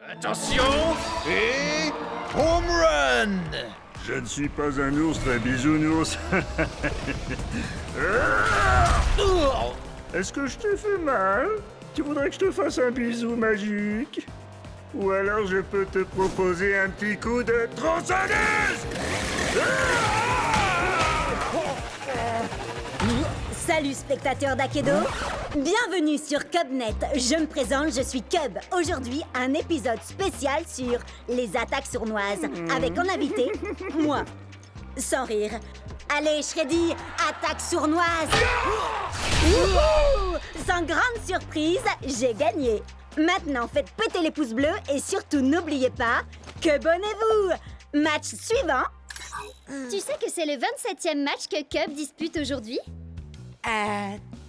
Attention et home run! Je ne suis pas un ours très bisounours. Est-ce que je te fais mal? Tu voudrais que je te fasse un bisou magique? Ou alors je peux te proposer un petit coup de tronçonneuse? Salut spectateurs d'Akedo, bienvenue sur Cubnet. Je me présente, je suis Cub. Aujourd'hui, un épisode spécial sur les attaques sournoises, avec en invité, moi. Sans rire. Allez, Shreddy, attaque sournoise. Wouhou! Sans grande surprise, j'ai gagné. Maintenant, faites péter les pouces bleus et surtout n'oubliez pas, Cubonnez-vous. Match suivant. Tu sais que c'est le 27e match que Cub dispute aujourd'hui?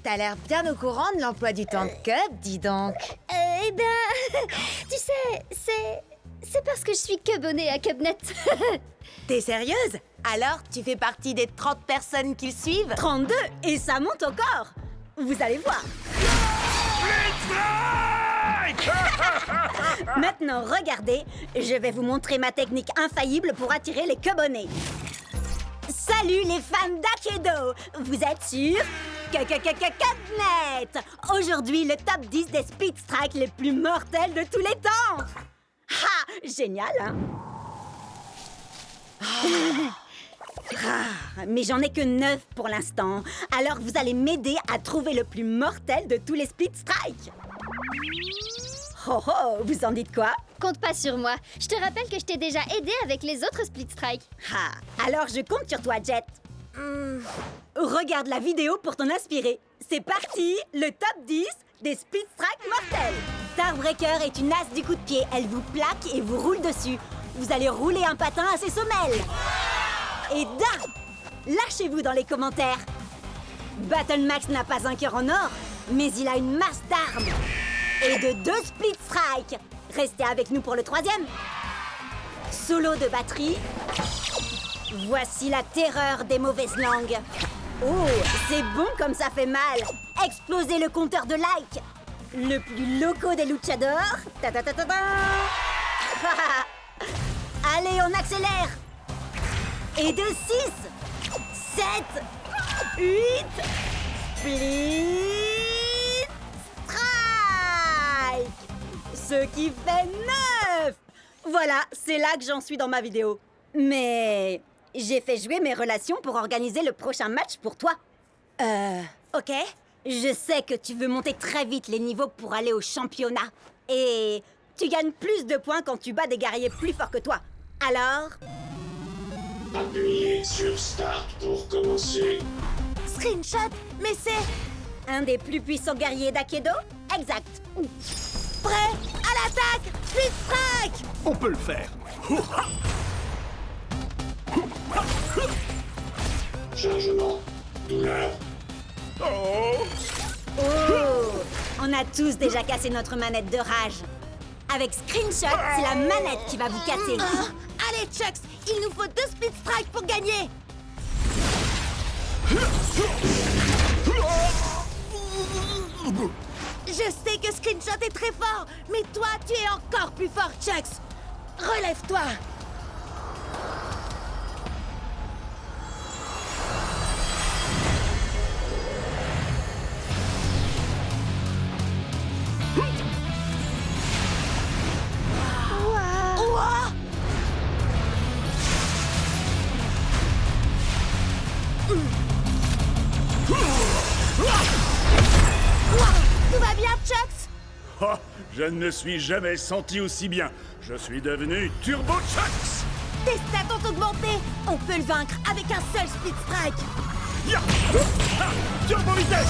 T'as l'air bien au courant de l'emploi du temps de Cub, dis donc. Eh ben, tu sais, c'est parce que je suis Cubonnée à Cubnet. T'es sérieuse? Alors, tu fais partie des 30 personnes qui le suivent? 32, et ça monte encore. Vous allez voir. Maintenant, regardez, je vais vous montrer ma technique infaillible pour attirer les Cubonnés. Salut les fans d'Akedo! Vous êtes sur Cubnet! Aujourd'hui, le top 10 des speed strikes les plus mortels de tous les temps! Ha! Génial, hein? Mais j'en ai que 9 pour l'instant. Alors vous allez m'aider à trouver le plus mortel de tous les speed strikes. Oh oh, vous en dites quoi? Compte pas sur moi. Je te rappelle que je t'ai déjà aidé avec les autres split strike. Ah, alors je compte sur toi, Jet. Regarde la vidéo pour t'en inspirer. C'est parti, le top 10 des speed strikes mortels. Starbreaker est une as du coup de pied. Elle vous plaque et vous roule dessus. Vous allez rouler un patin à ses semelles. Et d'un, lâchez-vous dans les commentaires. Battle Max n'a pas un cœur en or, mais il a une masse d'armes. Et de 2 split strike. Restez avec nous pour le 3e. Solo de batterie. Voici la terreur des mauvaises langues. Oh, c'est bon comme ça fait mal. Explosez le compteur de likes. Le plus loco des luchadors. Ta ta ta ta ta. Allez, on accélère. Et de 6, 7, 8, split strike. Ce qui fait 9. Voilà, c'est là que j'en suis dans ma vidéo. Mais j'ai fait jouer mes relations pour organiser le prochain match pour toi. Ok. Je sais que tu veux monter très vite les niveaux pour aller au championnat. Et tu gagnes plus de points quand tu bats des guerriers plus forts que toi. Alors, Appuyez sur Start pour commencer. Screenshot, mais c'est... un des plus puissants guerriers d'Akedo? Exact. Prêt à l'attaque! Split strike! On peut le faire! Chargement. Douleur. Oh! Oh! On a tous déjà cassé notre manette de rage. Avec Screenshot, c'est la manette qui va vous casser. Allez, Chucks, il nous faut 2 split strikes pour gagner! Je sais que Screenshot est très fort, mais toi, tu es encore plus fort, Chucks! Relève-toi! Ouah! Tout va bien, Chucks? Oh, je ne me suis jamais senti aussi bien. Je suis devenu Turbo Chucks. Tes stats ont augmenté! On peut le vaincre avec un seul split strike! Ya! Ah! Turbo vitesse.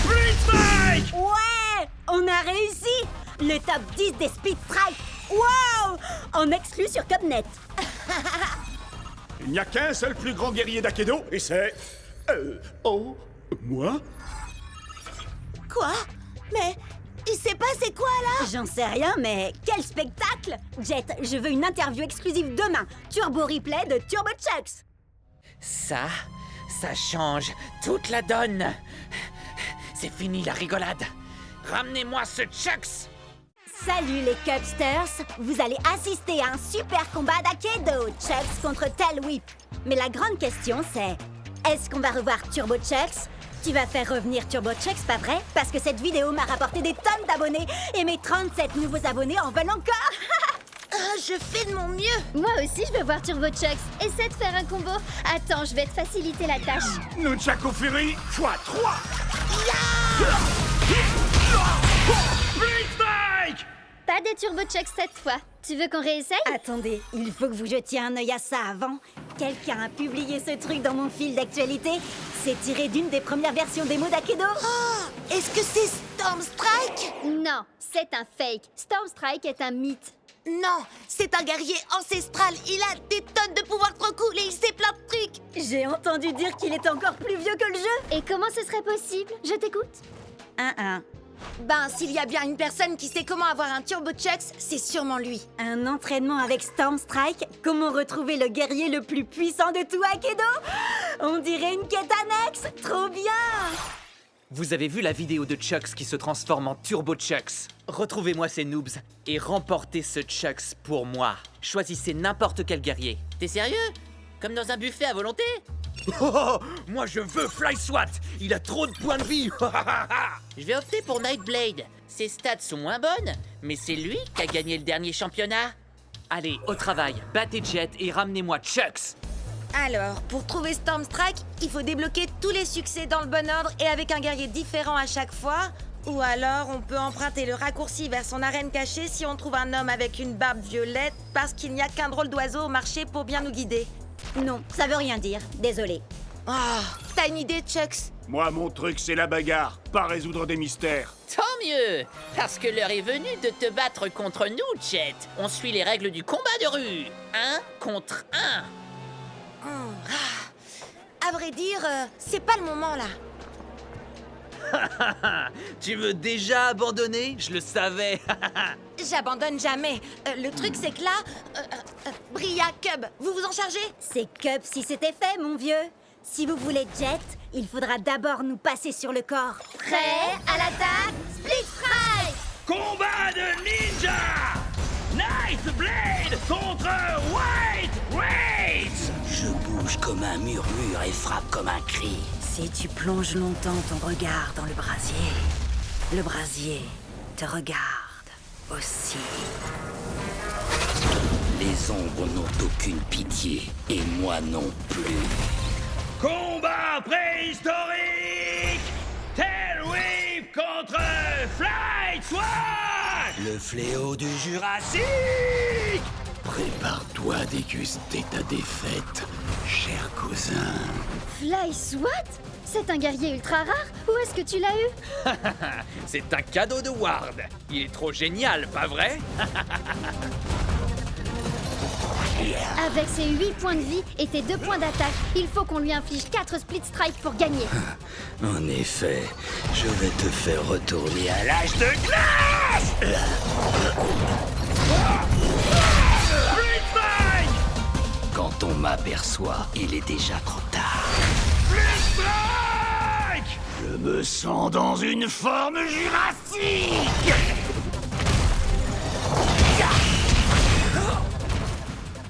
Split strike. Ouais! On a réussi! Le top 10 des speed strikes! Wow! En exclu sur Cubnet. Il n'y a qu'un seul plus grand guerrier d'Akedo, et c'est... moi? Quoi? Mais il s'est passé quoi là? J'en sais rien, mais quel spectacle! Jet, je veux une interview exclusive demain. Turbo replay de Turbo Chucks. Ça change toute la donne. C'est fini la rigolade. Ramenez-moi ce Chucks. Salut les Cubsters! Vous allez assister à un super combat d'Akedo, Chucks contre Tail Whip. Mais la grande question c'est, est-ce qu'on va revoir Turbo Chucks? Tu vas faire revenir Turbo Chucks, pas vrai? Parce que cette vidéo m'a rapporté des tonnes d'abonnés et mes 37 nouveaux abonnés en veulent encore! Je fais de mon mieux. Moi aussi, je veux voir Turbo Chucks. Essaie de faire un combo. Attends, je vais te faciliter la tâche. Nunchaku Fury x3. Split Strike. Pas de Turbo Chucks cette fois. Tu veux qu'on réessaye? Attendez, il faut que vous jetiez un œil à ça avant. Quelqu'un a publié ce truc dans mon fil d'actualité. C'est tiré d'une des premières versions démo d'Akedo. Oh, est-ce que c'est Storm Strike? Non, c'est un fake. Storm Strike est un mythe. Non, c'est un guerrier ancestral. Il a des tonnes de pouvoirs trop cool et il sait plein de trucs. J'ai entendu dire qu'il est encore plus vieux que le jeu. Et comment ce serait possible? Je t'écoute. Ben, s'il y a bien une personne qui sait comment avoir un Turbo Chucks, c'est sûrement lui. Un entraînement avec Storm Strike? Comment retrouver le guerrier le plus puissant de tout Akedo? On dirait une quête annexe. Trop bien! Vous avez vu la vidéo de Chucks qui se transforme en Turbo Chucks? Retrouvez-moi ces noobs et remportez ce Chucks pour moi. Choisissez n'importe quel guerrier. T'es sérieux? Comme dans un buffet à volonté? Oh, moi je veux Fly Swat. Il a trop de points de vie. Je vais opter pour Nightblade. Ses stats sont moins bonnes, mais c'est lui qui a gagné le dernier championnat. Allez, au travail, battez Jet et ramenez-moi Chucks. Alors, pour trouver Storm Strike, il faut débloquer tous les succès dans le bon ordre et avec un guerrier différent à chaque fois. Ou alors, on peut emprunter le raccourci vers son arène cachée si on trouve un homme avec une barbe violette parce qu'il n'y a qu'un drôle d'oiseau au marché pour bien nous guider. Non, ça veut rien dire. Désolée. Oh, t'as une idée, Chucks? Moi, mon truc, c'est la bagarre, pas résoudre des mystères. Tant mieux, parce que l'heure est venue de te battre contre nous, Jet. On suit les règles du combat de rue. 1 contre 1. À vrai dire, c'est pas le moment là. Tu veux déjà abandonner? Je le savais. J'abandonne jamais. Le truc, c'est que là, Bria, Cub, vous vous en chargez? C'est Cub si c'était fait, mon vieux. Si vous voulez Jet, il faudra d'abord nous passer sur le corps. Prêt à l'attaque? Split Strike! Combat de ninja. Nightblade contre White Raids. Je bouge comme un murmure et frappe comme un cri. Si tu plonges longtemps ton regard dans le brasier te regarde aussi. Les ombres n'ont aucune pitié, et moi non plus. Combat préhistorique. Tail Whip contre Fly Swat. Le fléau du Jurassique. Prépare-toi à déguster ta défaite, cher cousin. Fly Swat? C'est un guerrier ultra rare? Où est-ce que tu l'as eu? C'est un cadeau de Ward. Il est trop génial, pas vrai? Avec ses 8 points de vie et tes 2 points d'attaque, il faut qu'on lui inflige 4 Split Strike pour gagner. En effet, je vais te faire retourner à l'âge de glace. Quand on m'aperçoit, il est déjà trop tard. Je me sens dans une forme jurassique.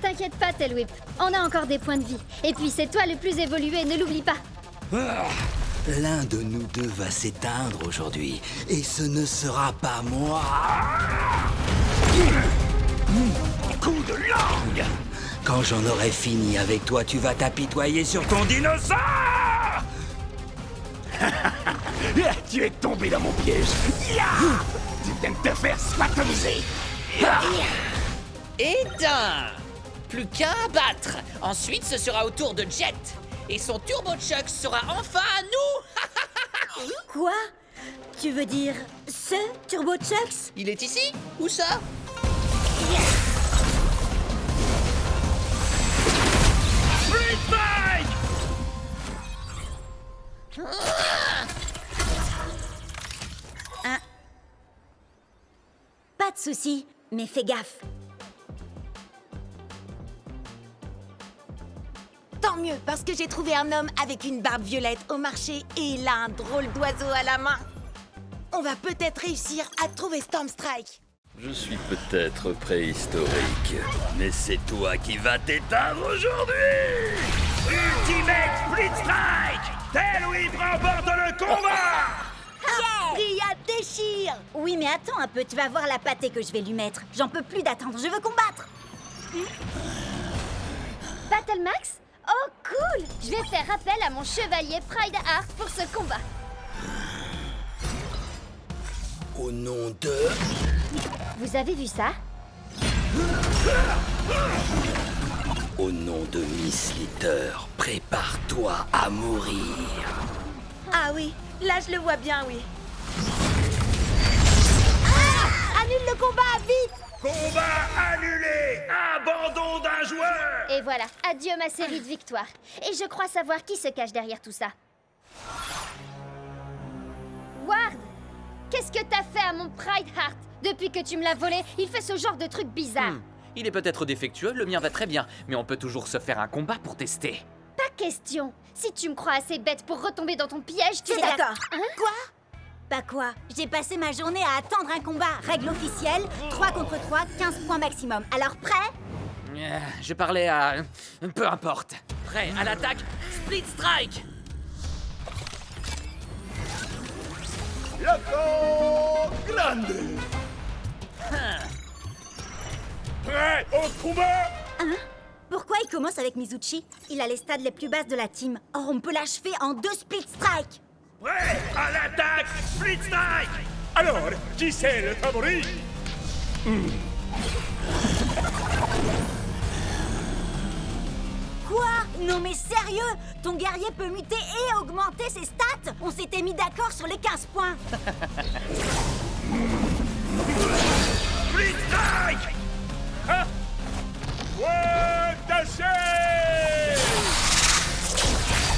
T'inquiète pas, Tail Whip, on a encore des points de vie. Et puis c'est toi le plus évolué, ne l'oublie pas. L'un de nous deux va s'éteindre aujourd'hui, et ce ne sera pas moi. Coup de langue! Quand j'en aurai fini avec toi, tu vas t'apitoyer sur ton dinosaure! Tu es tombé dans mon piège! Tu viens de te faire spatoliser! Éteint! Plus qu'un à battre. Ensuite, ce sera au tour de Jet. Et son Turbo Chucks sera enfin à nous. Quoi? Tu veux dire ce Turbo Chucks? Il est ici? Où ça? Split Strike. Pas de souci, mais fais gaffe. Tant mieux, parce que j'ai trouvé un homme avec une barbe violette au marché et il a un drôle d'oiseau à la main. On va peut-être réussir à trouver Storm Strike. Je suis peut-être préhistorique, mais c'est toi qui vas t'éteindre aujourd'hui! Ultimate Split Strike! Tailwhip remporte le combat! Ria déchire. Oui, mais attends un peu, tu vas voir la pâtée que je vais lui mettre. J'en peux plus d'attendre, je veux combattre. Battle Max? Oh, cool! Je vais faire appel à mon chevalier Pride Heart pour ce combat. Au nom de... Vous avez vu ça? Au nom de Miss Litter, prépare-toi à mourir. Ah oui, là je le vois bien, oui. Annule le combat, vite. Combat annulé! Abandon d'un joueur! Et voilà, adieu ma série de victoires. Et je crois savoir qui se cache derrière tout ça. Ward! Qu'est-ce que t'as fait à mon Pride Heart? Depuis que tu me l'as volé, il fait ce genre de truc bizarre. Il est peut-être défectueux, le mien va très bien, mais on peut toujours se faire un combat pour tester. Pas question. Si tu me crois assez bête pour retomber dans ton piège, tu C'est vas... d'accord. Hein? Quoi? Bah quoi? J'ai passé ma journée à attendre un combat. Règle officielle, 3 contre 3, 15 points maximum. Alors prêt? Je parlais à... peu importe. Prêt à l'attaque, Split Strike! Loco Grande! Prêt au combat! Pourquoi il commence avec Mizuchi? Il a les stades les plus basses de la team. Or, on peut l'achever en 2 split strike. Prêt à l'attaque! Split Strike! Alors, qui c'est le favori? Quoi? Non mais sérieux? Ton guerrier peut muter et augmenter ses stats? On s'était mis d'accord sur les 15 points. Split Strike! Hein? Ouais, tâchez!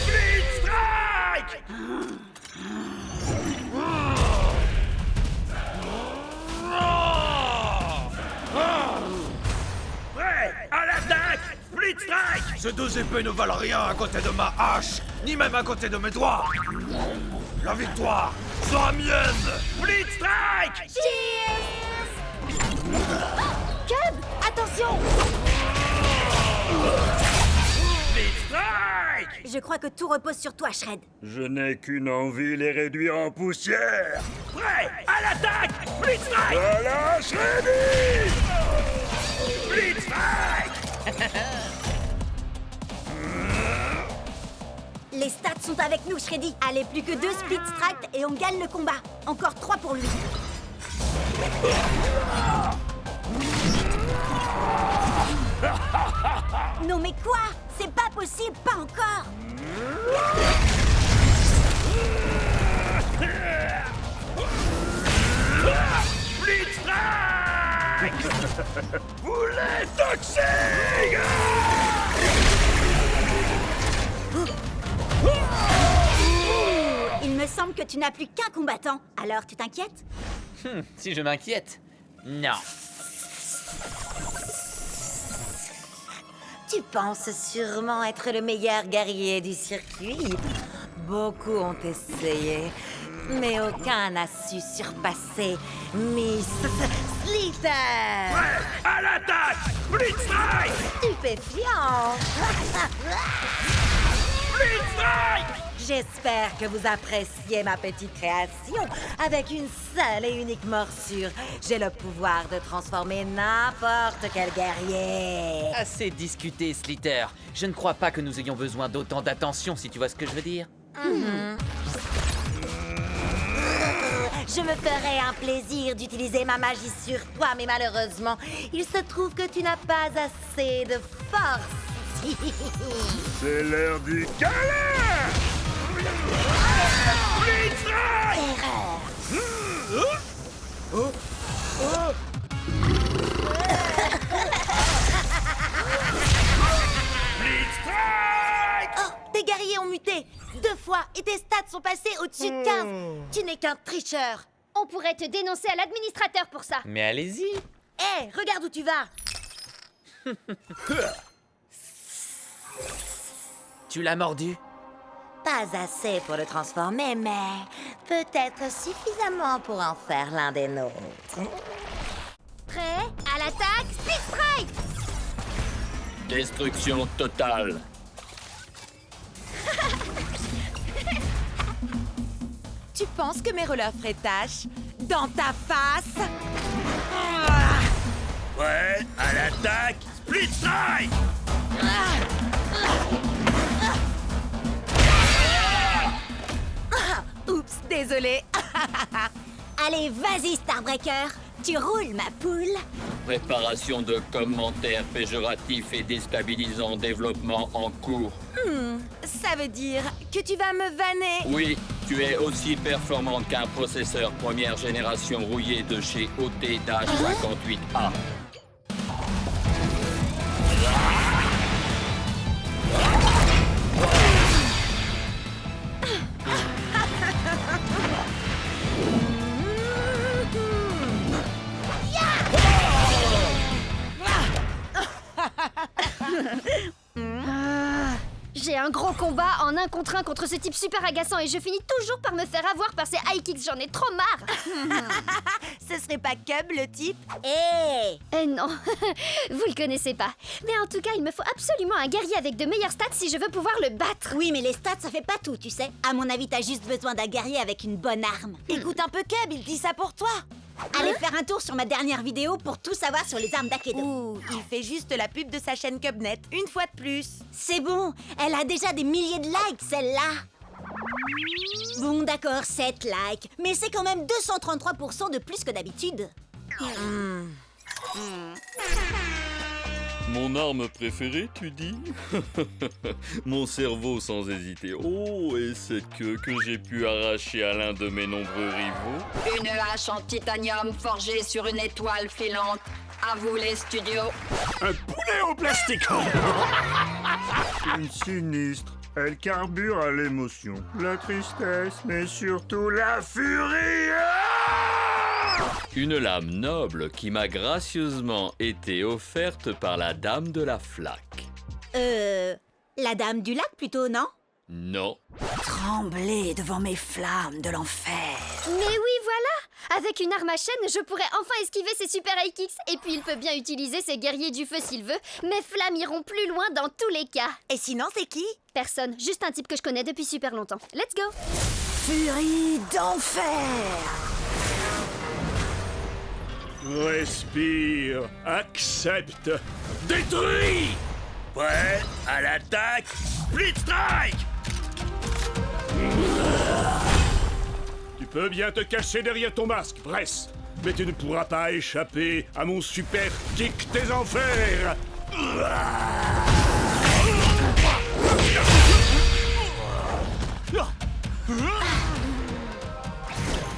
Split Strike! Prêt à l'attaque! Split Strike! Ces deux épées ne valent rien à côté de ma hache, ni même à côté de mes doigts. La victoire sera mienne. Split Strike! Cub, attention! Split Strike! Je crois que tout repose sur toi, Shred. Je n'ai qu'une envie, les réduire en poussière. Prêt à l'attaque! Split Strike! Voilà, Shreddy! Split Strike! Les stats sont avec nous, Shreddy. Allez, plus que 2 split strike et on gagne le combat. Encore 3 pour lui. Non mais quoi? C'est pas possible, pas encore. Split Strike! Vous l'êtes toxique! Il me semble que tu n'as plus qu'un combattant. Alors, tu t'inquiètes? Si je m'inquiète. Non. Tu penses sûrement être le meilleur guerrier du circuit. Beaucoup ont essayé, mais aucun n'a su surpasser Miss Litter. Prêt à l'attaque! Split Strike! Stupéfiant. Split Strike! J'espère que vous appréciez ma petite création. Avec une seule et unique morsure, j'ai le pouvoir de transformer n'importe quel guerrier. Assez discuté, Slitter. Je ne crois pas que nous ayons besoin d'autant d'attention, si tu vois ce que je veux dire. Je me ferais un plaisir d'utiliser ma magie sur toi, mais malheureusement, il se trouve que tu n'as pas assez de force. C'est l'heure du câlin! Split Strike! Split Strike! Oh, tes guerriers ont muté 2 fois et tes stats sont passés au-dessus de 15. Tu n'es qu'un tricheur. On pourrait te dénoncer à l'administrateur pour ça. Mais allez-y. Hé, regarde où tu vas. Tu l'as mordu? Pas assez pour le transformer, mais peut-être suffisamment pour en faire l'un des nôtres. Destruction totale. Tu penses que mes rollers feraient tâche dans ta face? Prêt à l'attaque. Split Strike. Oups, désolé. Allez, vas-y, Starbreaker. Tu roules, ma poule. Préparation de commentaires péjoratifs et déstabilisants. Développement en cours. Ça veut dire que tu vas me vanner. Oui, tu es aussi performante qu'un processeur première génération rouillé de chez OT-58A. J'ai un gros combat en 1 contre 1 contre ce type super agaçant et je finis toujours par me faire avoir par ces high kicks, j'en ai trop marre. Ce serait pas Cub, le type? Eh non, vous le connaissez pas. Mais en tout cas, il me faut absolument un guerrier avec de meilleures stats si je veux pouvoir le battre. Oui, mais les stats, ça fait pas tout, tu sais. À mon avis, t'as juste besoin d'un guerrier avec une bonne arme. Écoute un peu Cub, il dit ça pour toi. Allez faire un tour sur ma dernière vidéo pour tout savoir sur les armes d'Akedo. Ouh, il fait juste la pub de sa chaîne Cubnet, une fois de plus. C'est bon, elle a déjà des milliers de likes, celle-là. Bon, d'accord, 7 likes, mais c'est quand même 233% de plus que d'habitude. Mon arme préférée, tu dis? Mon cerveau sans hésiter. Oh, et cette queue que j'ai pu arracher à l'un de mes nombreux rivaux. Une hache en titanium forgée sur une étoile filante. À vous les studios. Un poulet en plastique. Une sinistre. Elle carbure à l'émotion, la tristesse, mais surtout la furie. Une lame noble qui m'a gracieusement été offerte par la dame de la flaque. La dame du lac plutôt, non? Non. Trembler devant mes flammes de l'enfer. Mais oui, voilà! Avec une arme à chaîne, je pourrais enfin esquiver ces super high kicks. Et puis il peut bien utiliser ses guerriers du feu s'il veut. Mes flammes iront plus loin dans tous les cas. Et sinon, c'est qui? Personne, juste un type que je connais depuis super longtemps. Let's go! Furie d'enfer. Respire, accepte, détruis. Prêt à l'attaque. Split Strike. Tu peux bien te cacher derrière ton masque, Bress, mais tu ne pourras pas échapper à mon super kick des enfers.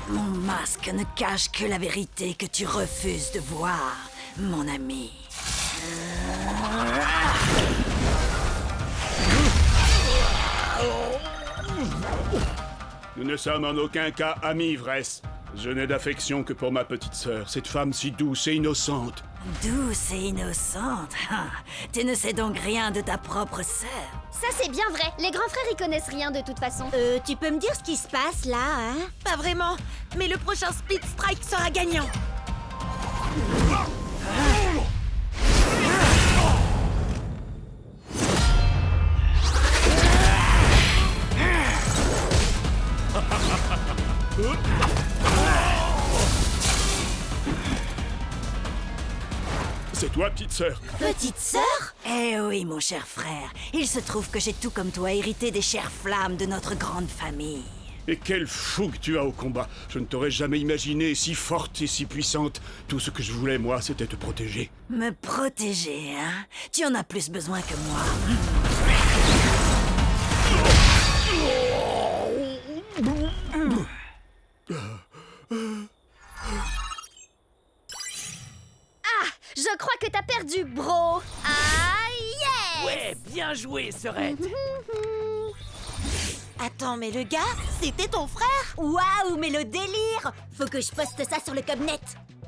Mon masque ne cache que la vérité que tu refuses de voir, mon ami. Nous ne sommes en aucun cas amis, Vress. Je n'ai d'affection que pour ma petite sœur, cette femme si douce et innocente. Douce et innocente. Tu ne sais donc rien de ta propre sœur. Ça c'est bien vrai, les grands frères y connaissent rien de toute façon. Tu peux me dire ce qui se passe là, hein? Pas vraiment, mais le prochain Split Strike sera gagnant. C'est toi, petite sœur. Petite sœur? Eh oui, mon cher frère. Il se trouve que j'ai tout comme toi hérité des chères flammes de notre grande famille. Et quel fou que tu as au combat. Je ne t'aurais jamais imaginé si forte et si puissante. Tout ce que je voulais, moi, c'était te protéger. Me protéger, hein? Tu en as plus besoin que moi. Je crois que t'as perdu, bro. Ah, yes! Ouais, bien joué, Serette. Attends, mais le gars, c'était ton frère? Waouh, mais le délire! Faut que je poste ça sur le Cubnet.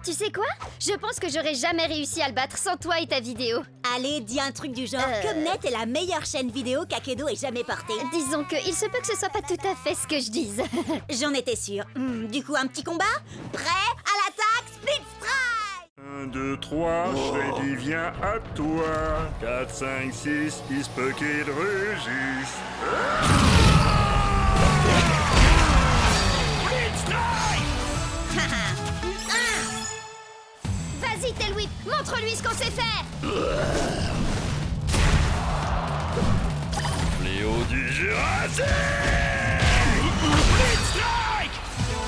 Tu sais quoi? Je pense que j'aurais jamais réussi à le battre sans toi et ta vidéo. Allez, dis un truc du genre. Cubnet est la meilleure chaîne vidéo qu'Akedo ait jamais portée. Disons que il se peut que ce soit pas tout à fait ce que je dise. J'en étais sûre. Du coup, un petit combat? Prêt à l'attaque, Split Strike! 1, 2, 3, Shreddy vient à toi. 4, 5, 6, il se peut qu'il rugisse. Vas-y, Tailwhip, montre-lui ce qu'on sait faire. Fléau du Jurassique.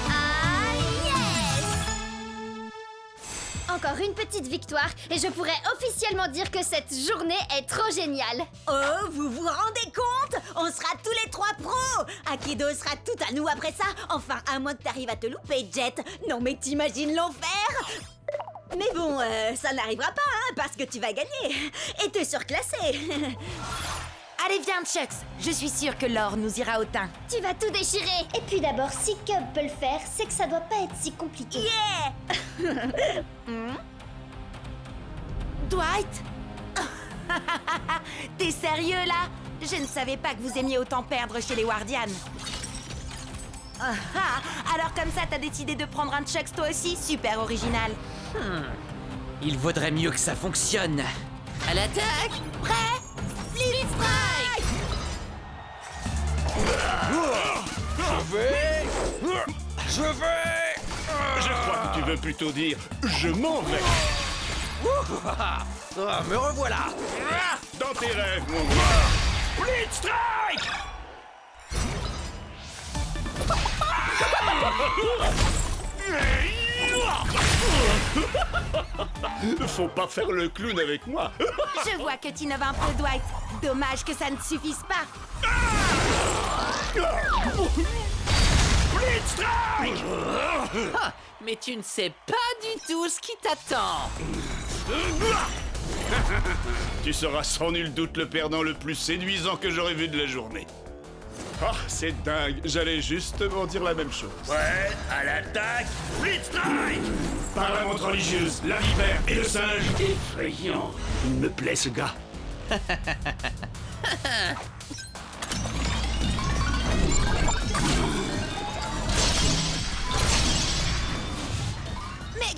Ah, yes! Encore une petite victoire et je pourrais officiellement dire que cette journée est trop géniale. Oh, vous vous rendez compte? On sera tous les 3 pros! Akido sera tout à nous après ça. Enfin, à moins que t'arrives à te louper, Jet. Non mais t'imagines l'enfer? Mais bon, ça n'arrivera pas, hein, parce que tu vas gagner. Et te surclasser. Allez, viens, Chucks. Je suis sûre que l'or nous ira au teint. Tu vas tout déchirer. Et puis d'abord, si Cub peut le faire, c'est que ça doit pas être si compliqué. Yeah! Dwight? T'es sérieux, là? Je ne savais pas que vous aimiez autant perdre chez les Wardians. Alors comme ça, t'as décidé de prendre un Chucks toi aussi? Super original. Il vaudrait mieux que ça fonctionne. À l'attaque! Prêt? Split Strike! Je vais... Je crois que tu veux plutôt dire je m'en vais. Ah, me revoilà. Dans tes rêves, mon gars. Split Strike. Faut pas faire le clown avec moi. Je vois que tu innoves un peu, Dwight. Dommage que ça ne suffise pas. Split Strike. Ah, mais tu ne sais pas du tout ce qui t'attend. Tu seras sans nul doute le perdant le plus séduisant que j'aurais vu de la journée. Ah, c'est dingue, j'allais justement dire la même chose. Ouais, à l'attaque, Split Strike. Par la montre religieuse, la vipère et le singe. Effrayant. Il me plaît, ce gars. Mais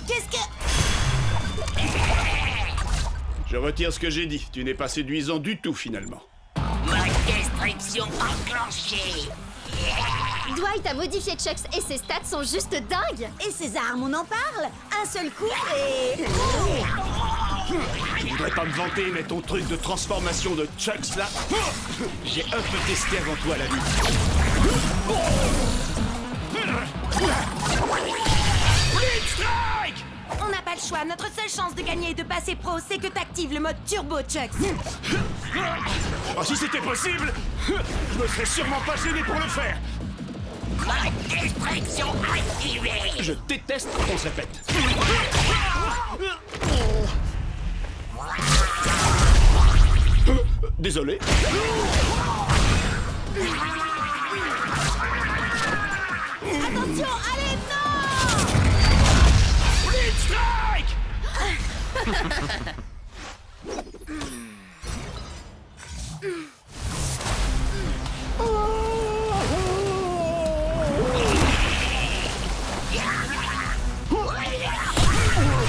qu'est-ce que... Je retire ce que j'ai dit, tu n'es pas séduisant du tout, finalement. Destruction enclenchée. Dwight a modifié Chucks et ses stats sont juste dingues. Et ces armes, on en parle? Un seul coup et... Je voudrais pas me vanter, mais ton truc de transformation de Chucks, là, j'ai un peu testé avant toi la vie. Split Strike! On n'a pas le choix. Notre seule chance de gagner et de passer pro, c'est que t'actives le mode Turbo, Chucks. Oh, si c'était possible, je me serais sûrement pas gêné pour le faire. Destruction activée. Je déteste qu'on se répète. Désolé. Attention, allez, non! Split Strike!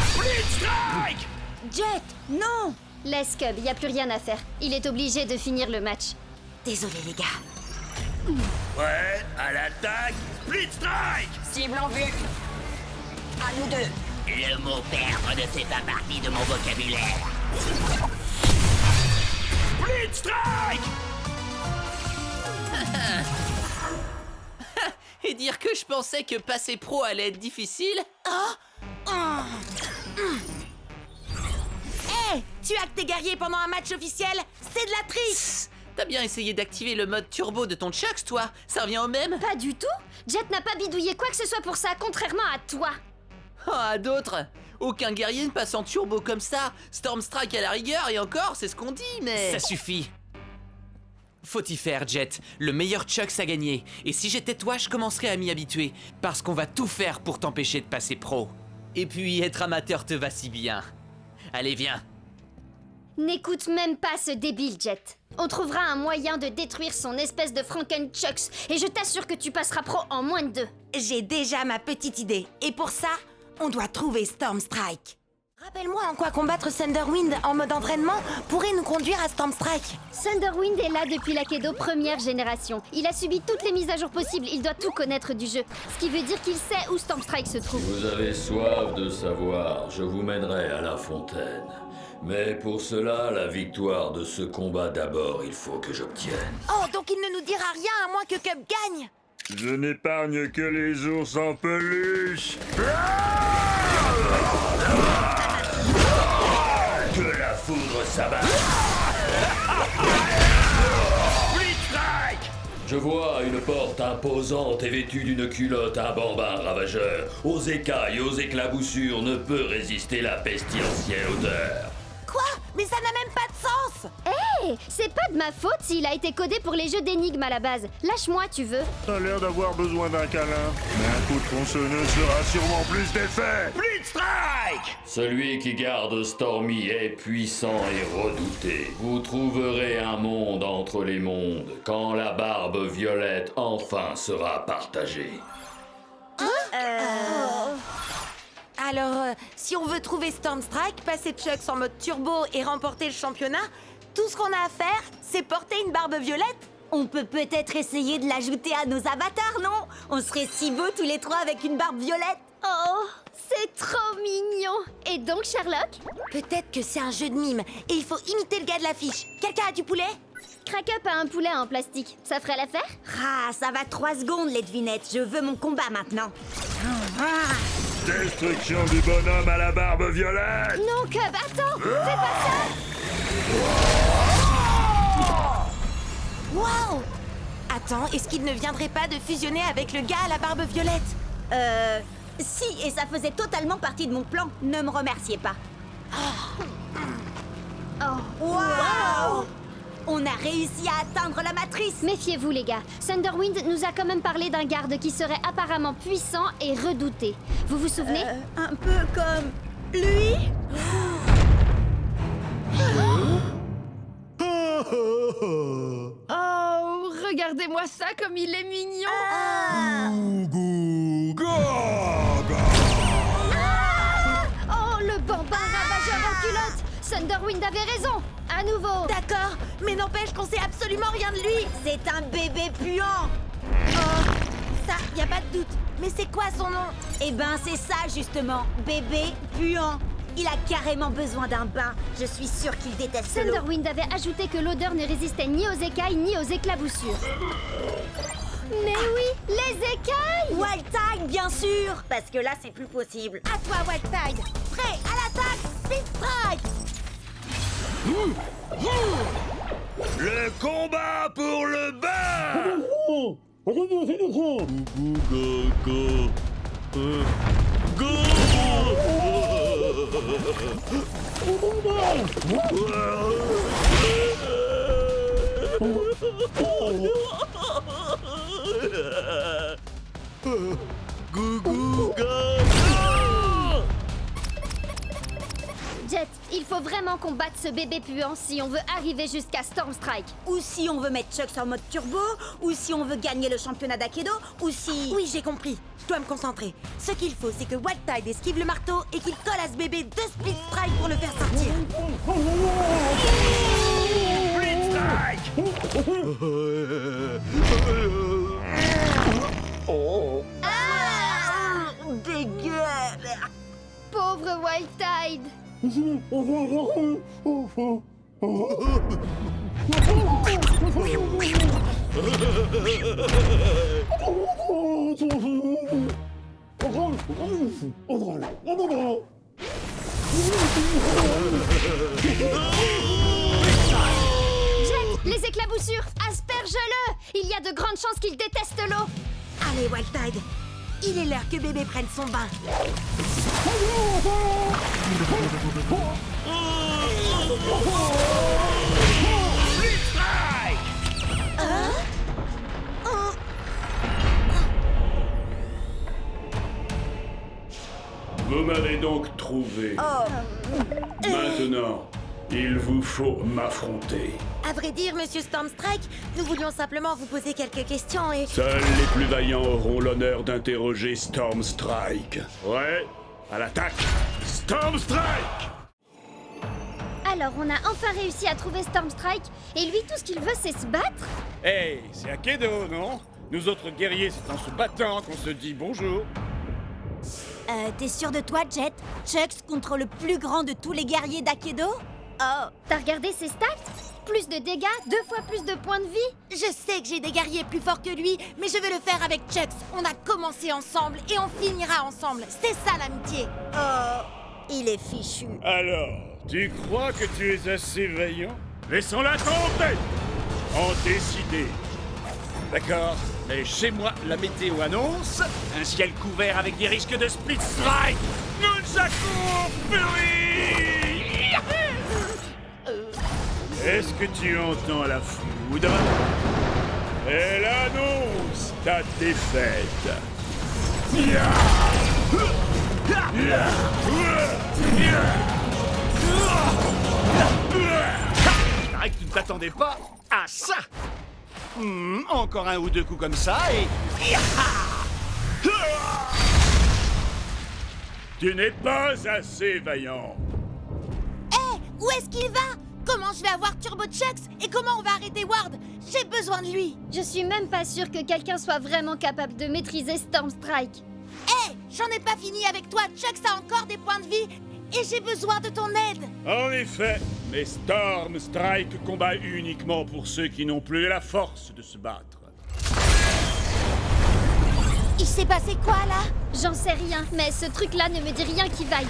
Split Strike! Jet, non! Laisse Cub, y a plus rien à faire. Il est obligé de finir le match. Désolé, les gars. Ouais, à l'attaque, Split Strike! Cible en vue. À nous deux. Le mot perdre ne fait pas partie de mon vocabulaire. Split Strike! Et dire que je pensais que passer pro allait être difficile? Hé, tu hackes tes guerriers pendant un match officiel? C'est de la triche! T'as bien essayé d'activer le mode turbo de ton Chucks, toi? Ça revient au même? Pas du tout. Jet n'a pas bidouillé quoi que ce soit pour ça, contrairement à toi. Oh, à d'autres? Aucun guerrier ne passe en turbo comme ça. Storm Strike à la rigueur, et encore, c'est ce qu'on dit, mais... Ça suffit. Faut y faire, Jet. Le meilleur Chucks a gagné. Et si j'étais toi, je commencerais à m'y habituer. Parce qu'on va tout faire pour t'empêcher de passer pro. Et puis, être amateur te va si bien. Allez, viens. N'écoute même pas ce débile, Jet. On trouvera un moyen de détruire son espèce de Franken-Chucks. Et je t'assure que tu passeras pro en moins de 2. J'ai déjà ma petite idée. Et pour ça, on doit trouver Storm Strike. Rappelle-moi en quoi combattre Thunderwind en mode entraînement pourrait nous conduire à Stormstrike. Thunderwind est là depuis l'Akedo première génération. Il a subi toutes les mises à jour possibles, il doit tout connaître du jeu. Ce qui veut dire qu'il sait où Stormstrike se trouve. Vous avez soif de savoir, je vous mènerai à la fontaine. Mais pour cela, la victoire de ce combat d'abord, il faut que j'obtienne. Oh, donc il ne nous dira rien à moins que Cup gagne. Je n'épargne que les ours en peluche. Que la foudre s'abatte. Je vois une porte imposante et vêtue d'une culotte un bambin ravageur. Aux écailles, aux éclaboussures, ne peut résister la pestilentielle odeur. Quoi? Mais ça n'a même pas de sens. Hé, c'est pas de ma faute s'il a été codé pour les jeux d'énigmes à la base. Lâche-moi, tu veux. T'as l'air d'avoir besoin d'un câlin. Mais un coup de tronçonneuse fera sûrement plus d'effet. Blitzstrike! Celui qui garde Stormy est puissant et redouté. Vous trouverez un monde entre les mondes quand la barbe violette enfin sera partagée. Alors, si on veut trouver Stormstrike, passer Chucks en mode turbo et remporter le championnat, tout ce qu'on a à faire, c'est porter une barbe violette. On peut peut-être essayer de l'ajouter à nos avatars, non? On serait si beaux tous les trois avec une barbe violette. Oh, c'est trop mignon. Et donc, Sherlock? Peut-être que c'est un jeu de mime et il faut imiter le gars de l'affiche. Quelqu'un a du poulet? Crack Up a un poulet en plastique. Ça ferait l'affaire? Ah, ça va 3 secondes, les devinettes. Je veux mon combat maintenant. Destruction du bonhomme à la barbe violette! Non, Cub, attends! Fais pas ça! Waouh! Attends, est-ce qu'il ne viendrait pas de fusionner avec le gars à la barbe violette? Si, et ça faisait totalement partie de mon plan. Ne me remerciez pas. Oh. Waouh! On a réussi à atteindre la matrice. Méfiez-vous, les gars. Thunderwind nous a quand même parlé d'un garde qui serait apparemment puissant et redouté. Vous vous souvenez? Un peu comme lui. Oh, regardez-moi ça comme il est mignon. Oh, le bambin ravageur en culotte! Thunderwind avait raison! À nouveau! D'accord, mais n'empêche qu'on sait absolument rien de lui. C'est un bébé puant. Oh, ça, y a pas de doute. Mais c'est quoi son nom? Eh ben, c'est ça justement, bébé puant. Il a carrément besoin d'un bain. Je suis sûre qu'il déteste l'eau. Thunderwind avait ajouté que l'odeur ne résistait ni aux écailles ni aux éclaboussures. Mais oui, les écailles! Wildtide, bien sûr. Parce que là, c'est plus possible. À toi, Wildtide. Prêt à l'attaque, Blitzstrike. Le combat pour le bain! Jet, il faut vraiment combattre ce bébé puant si on veut arriver jusqu'à Stormstrike. Ou si on veut mettre Chucks en mode turbo, ou si on veut gagner le championnat d'Akedo, ou si... Oui, j'ai compris. Je dois me concentrer. Ce qu'il faut, c'est que Wildtide esquive le marteau et qu'il colle à ce bébé 2 Blitzstrike pour le faire sortir. Ah, dégueu. Pauvre Wildtide! Jet, les éclaboussures, asperge-le! Il y a de grandes chances qu'il déteste l'eau. Allez, Wildtide. Il est l'heure que bébé prenne son bain. Vous m'avez donc trouvé. Maintenant, il vous faut m'affronter. À vrai dire, monsieur Stormstrike, nous voulions simplement vous poser quelques questions et... Seuls les plus vaillants auront l'honneur d'interroger Stormstrike. Ouais, à l'attaque, Stormstrike! Alors, on a enfin réussi à trouver Stormstrike, et lui, tout ce qu'il veut, c'est se battre? Hey, c'est Akedo, non? Nous autres guerriers, c'est en se battant qu'on se dit bonjour. T'es sûr de toi, Jet? Chucks contre le plus grand de tous les guerriers d'Akedo? Oh, T'as regardé ses stats? Plus de dégâts, 2 fois plus de points de vie. Je sais que j'ai des guerriers plus forts que lui, mais je vais le faire avec Chucks. On a commencé ensemble et on finira ensemble. C'est ça l'amitié. oh, il est fichu. Alors, tu crois que tu es assez vaillant? Laissons-la tomber! En décider. D'accord, mais chez moi, la météo annonce un ciel couvert avec des risques de split strike. Nunchaku Fury! Est-ce que tu entends la foudre? Elle annonce ta défaite. Paraît que tu ne t'attendais pas à ça. Encore un ou deux coups comme ça et... Tu n'es pas assez vaillant. Hé, où est-ce qu'il va? Comment je vais avoir Turbo Chucks? Et comment on va arrêter Ward? J'ai besoin de lui. Je suis même pas sûre que quelqu'un soit vraiment capable de maîtriser Stormstrike. Hé, j'en ai pas fini avec toi. Chucks a encore des points de vie et j'ai besoin de ton aide. En effet, mais Stormstrike combat uniquement pour ceux qui n'ont plus la force de se battre. Il s'est passé quoi là? J'en sais rien, mais ce truc-là ne me dit rien qui vaille.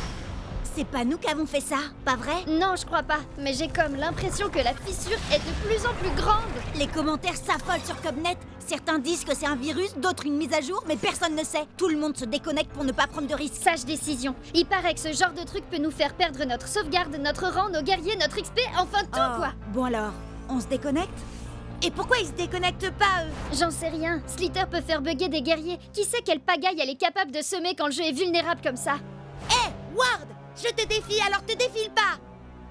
C'est pas nous qui avons fait ça, pas vrai? Non, je crois pas, mais j'ai comme l'impression que la fissure est de plus en plus grande. Les commentaires s'affolent sur Cubnet. Certains disent que c'est un virus, d'autres une mise à jour, mais personne ne sait. Tout le monde se déconnecte pour ne pas prendre de risques. Sage décision. Il paraît que ce genre de truc peut nous faire perdre notre sauvegarde, notre rang, nos guerriers, notre XP, enfin tout quoi. Bon alors, on se déconnecte? Et pourquoi ils se déconnectent pas, eux? J'en sais rien. Slitter peut faire bugger des guerriers. Qui sait quelle pagaille elle est capable de semer quand le jeu est vulnérable comme ça? Hé, Ward! Je te défie, alors te défile pas!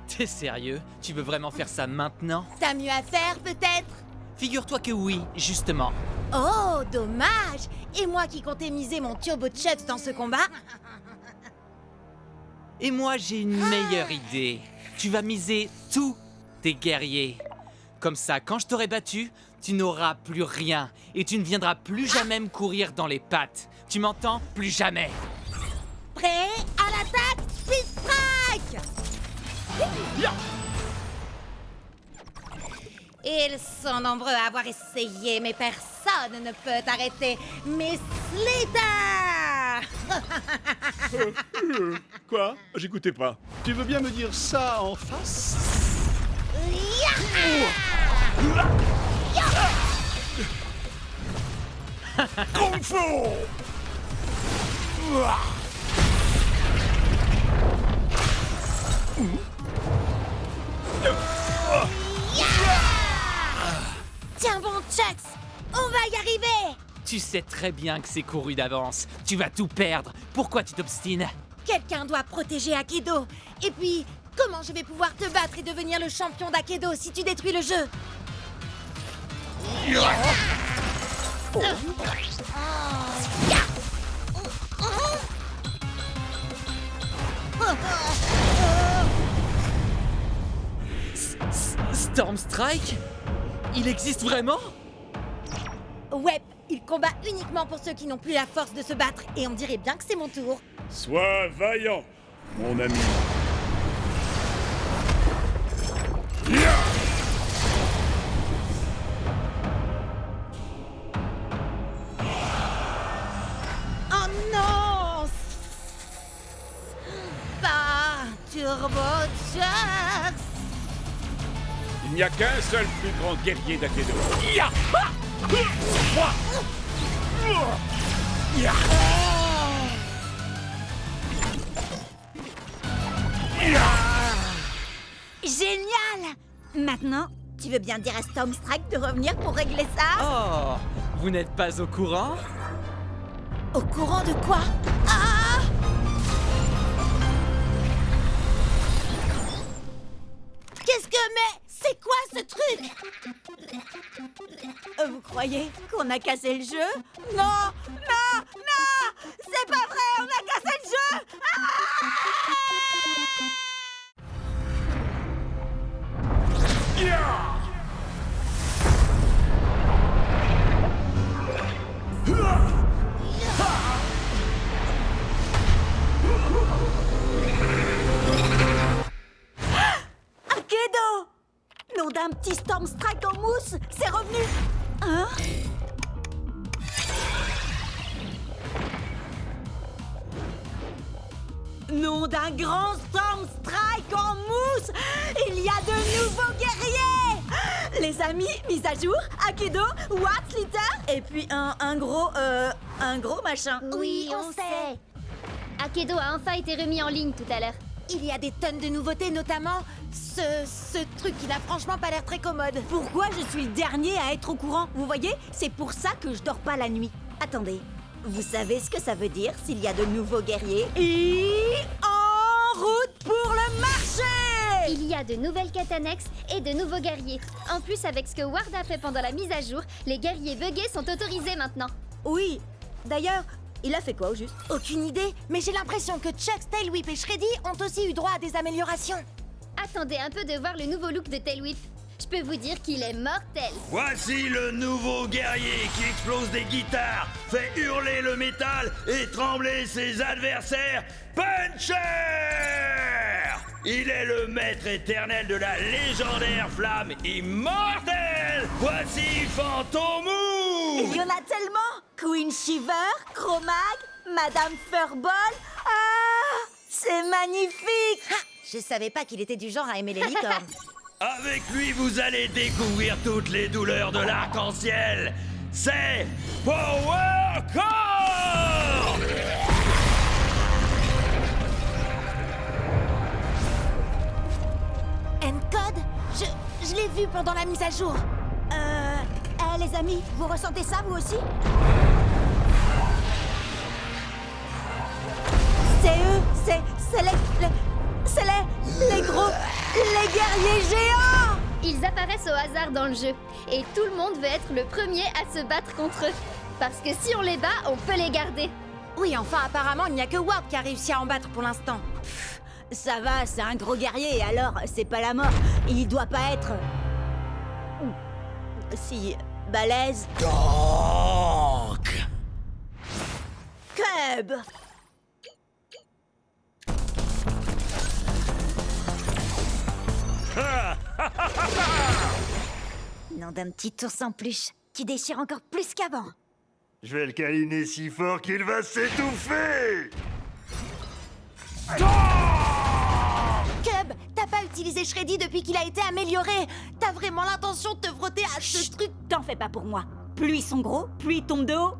T'es sérieux? Tu veux vraiment faire ça maintenant? T'as mieux à faire, peut-être? Figure-toi que oui, justement. Oh, dommage! Et moi qui comptais miser mon Turbo Chucks dans ce combat? Et moi, j'ai une meilleure idée. Tu vas miser tous tes guerriers. Comme ça, quand je t'aurai battu, tu n'auras plus rien. Et tu ne viendras plus jamais me courir dans les pattes. Tu m'entends? Plus jamais. Prêt à l'attaque, Speed Strike! Ils sont nombreux à avoir essayé, mais personne ne peut t'arrêter. Miss Slitter! Quoi? J'écoutais pas. Tu veux bien me dire ça en face? Kung Fu! Tiens bon, Chucks! On va y arriver! Tu sais très bien que c'est couru d'avance. Tu vas tout perdre. Pourquoi tu t'obstines? Quelqu'un doit protéger Akedo. Et puis, comment je vais pouvoir te battre et devenir le champion d'Akedo si tu détruis le jeu? Stormstrike? Il existe vraiment? Ouais, il combat uniquement pour ceux qui n'ont plus la force de se battre. Et on dirait bien que c'est mon tour. Sois vaillant, mon ami. Oh non! Pas Turbo Chucks! Il n'y a qu'un seul plus grand guerrier d'Akedo. Génial! Maintenant, tu veux bien dire à Stormstrike de revenir pour régler ça? Oh, vous n'êtes pas au courant? Au courant de quoi? Ah! Qu'est-ce que... Mais c'est quoi ce truc? Vous croyez qu'on a cassé le jeu? Non! Non! Non! C'est pas vrai! On a cassé le jeu! Ah! d'un petit Storm Strike en mousse, c'est revenu. Hein? Nom d'un grand Storm Strike en mousse, il y a de nouveaux guerriers. Les amis, mise à jour, Akedo, What's Litter, et puis un gros machin. Oui, on sait. Akedo a enfin été remis en ligne tout à l'heure. Il y a des tonnes de nouveautés, notamment ce truc qui n'a franchement pas l'air très commode. Pourquoi je suis le dernier à être au courant? Vous voyez, c'est pour ça que je dors pas la nuit. Attendez, vous savez ce que ça veut dire s'il y a de nouveaux guerriers? Et en route pour le marché! Il y a de nouvelles quêtes annexes et de nouveaux guerriers. En plus, avec ce que Ward a fait pendant la mise à jour, les guerriers buggés sont autorisés maintenant. Oui, d'ailleurs, il a fait quoi au juste? Aucune idée, mais j'ai l'impression que Chucks, Tailwhip et Shreddy ont aussi eu droit à des améliorations. Attendez un peu de voir le nouveau look de Tailwhip. Je peux vous dire qu'il est mortel. Voici le nouveau guerrier qui explose des guitares, fait hurler le métal et trembler ses adversaires. Puncher! Il est le maître éternel de la légendaire flamme immortelle. Voici Fantomou! Il y en a tellement! Queen Shiver, Chromag, Madame Furball. Ah! C'est magnifique! Ah, je savais pas qu'il était du genre à aimer les licornes. Avec lui, vous allez découvrir toutes les douleurs de l'arc-en-ciel. C'est Power Core! Encode, je l'ai vu pendant la mise à jour. Les amis, vous ressentez ça vous aussi? C'est eux, c'est les gros, les guerriers géants! Ils apparaissent au hasard dans le jeu. Et tout le monde veut être le premier à se battre contre eux. Parce que si on les bat, on peut les garder. Oui, enfin, apparemment, il n'y a que Ward qui a réussi à en battre pour l'instant. Ça va, c'est un gros guerrier, alors c'est pas la mort. Il doit pas être... si... balèze. Donc Cub! Nom d'un petit ours en peluche, tu déchires encore plus qu'avant. Je vais le câliner si fort qu'il va s'étouffer. Cub, t'as pas utilisé Shreddy depuis qu'il a été amélioré. T'as vraiment l'intention de te frotter à ce truc? T'en fais pas pour moi. Plus ils sont gros, plus ils tombent de haut.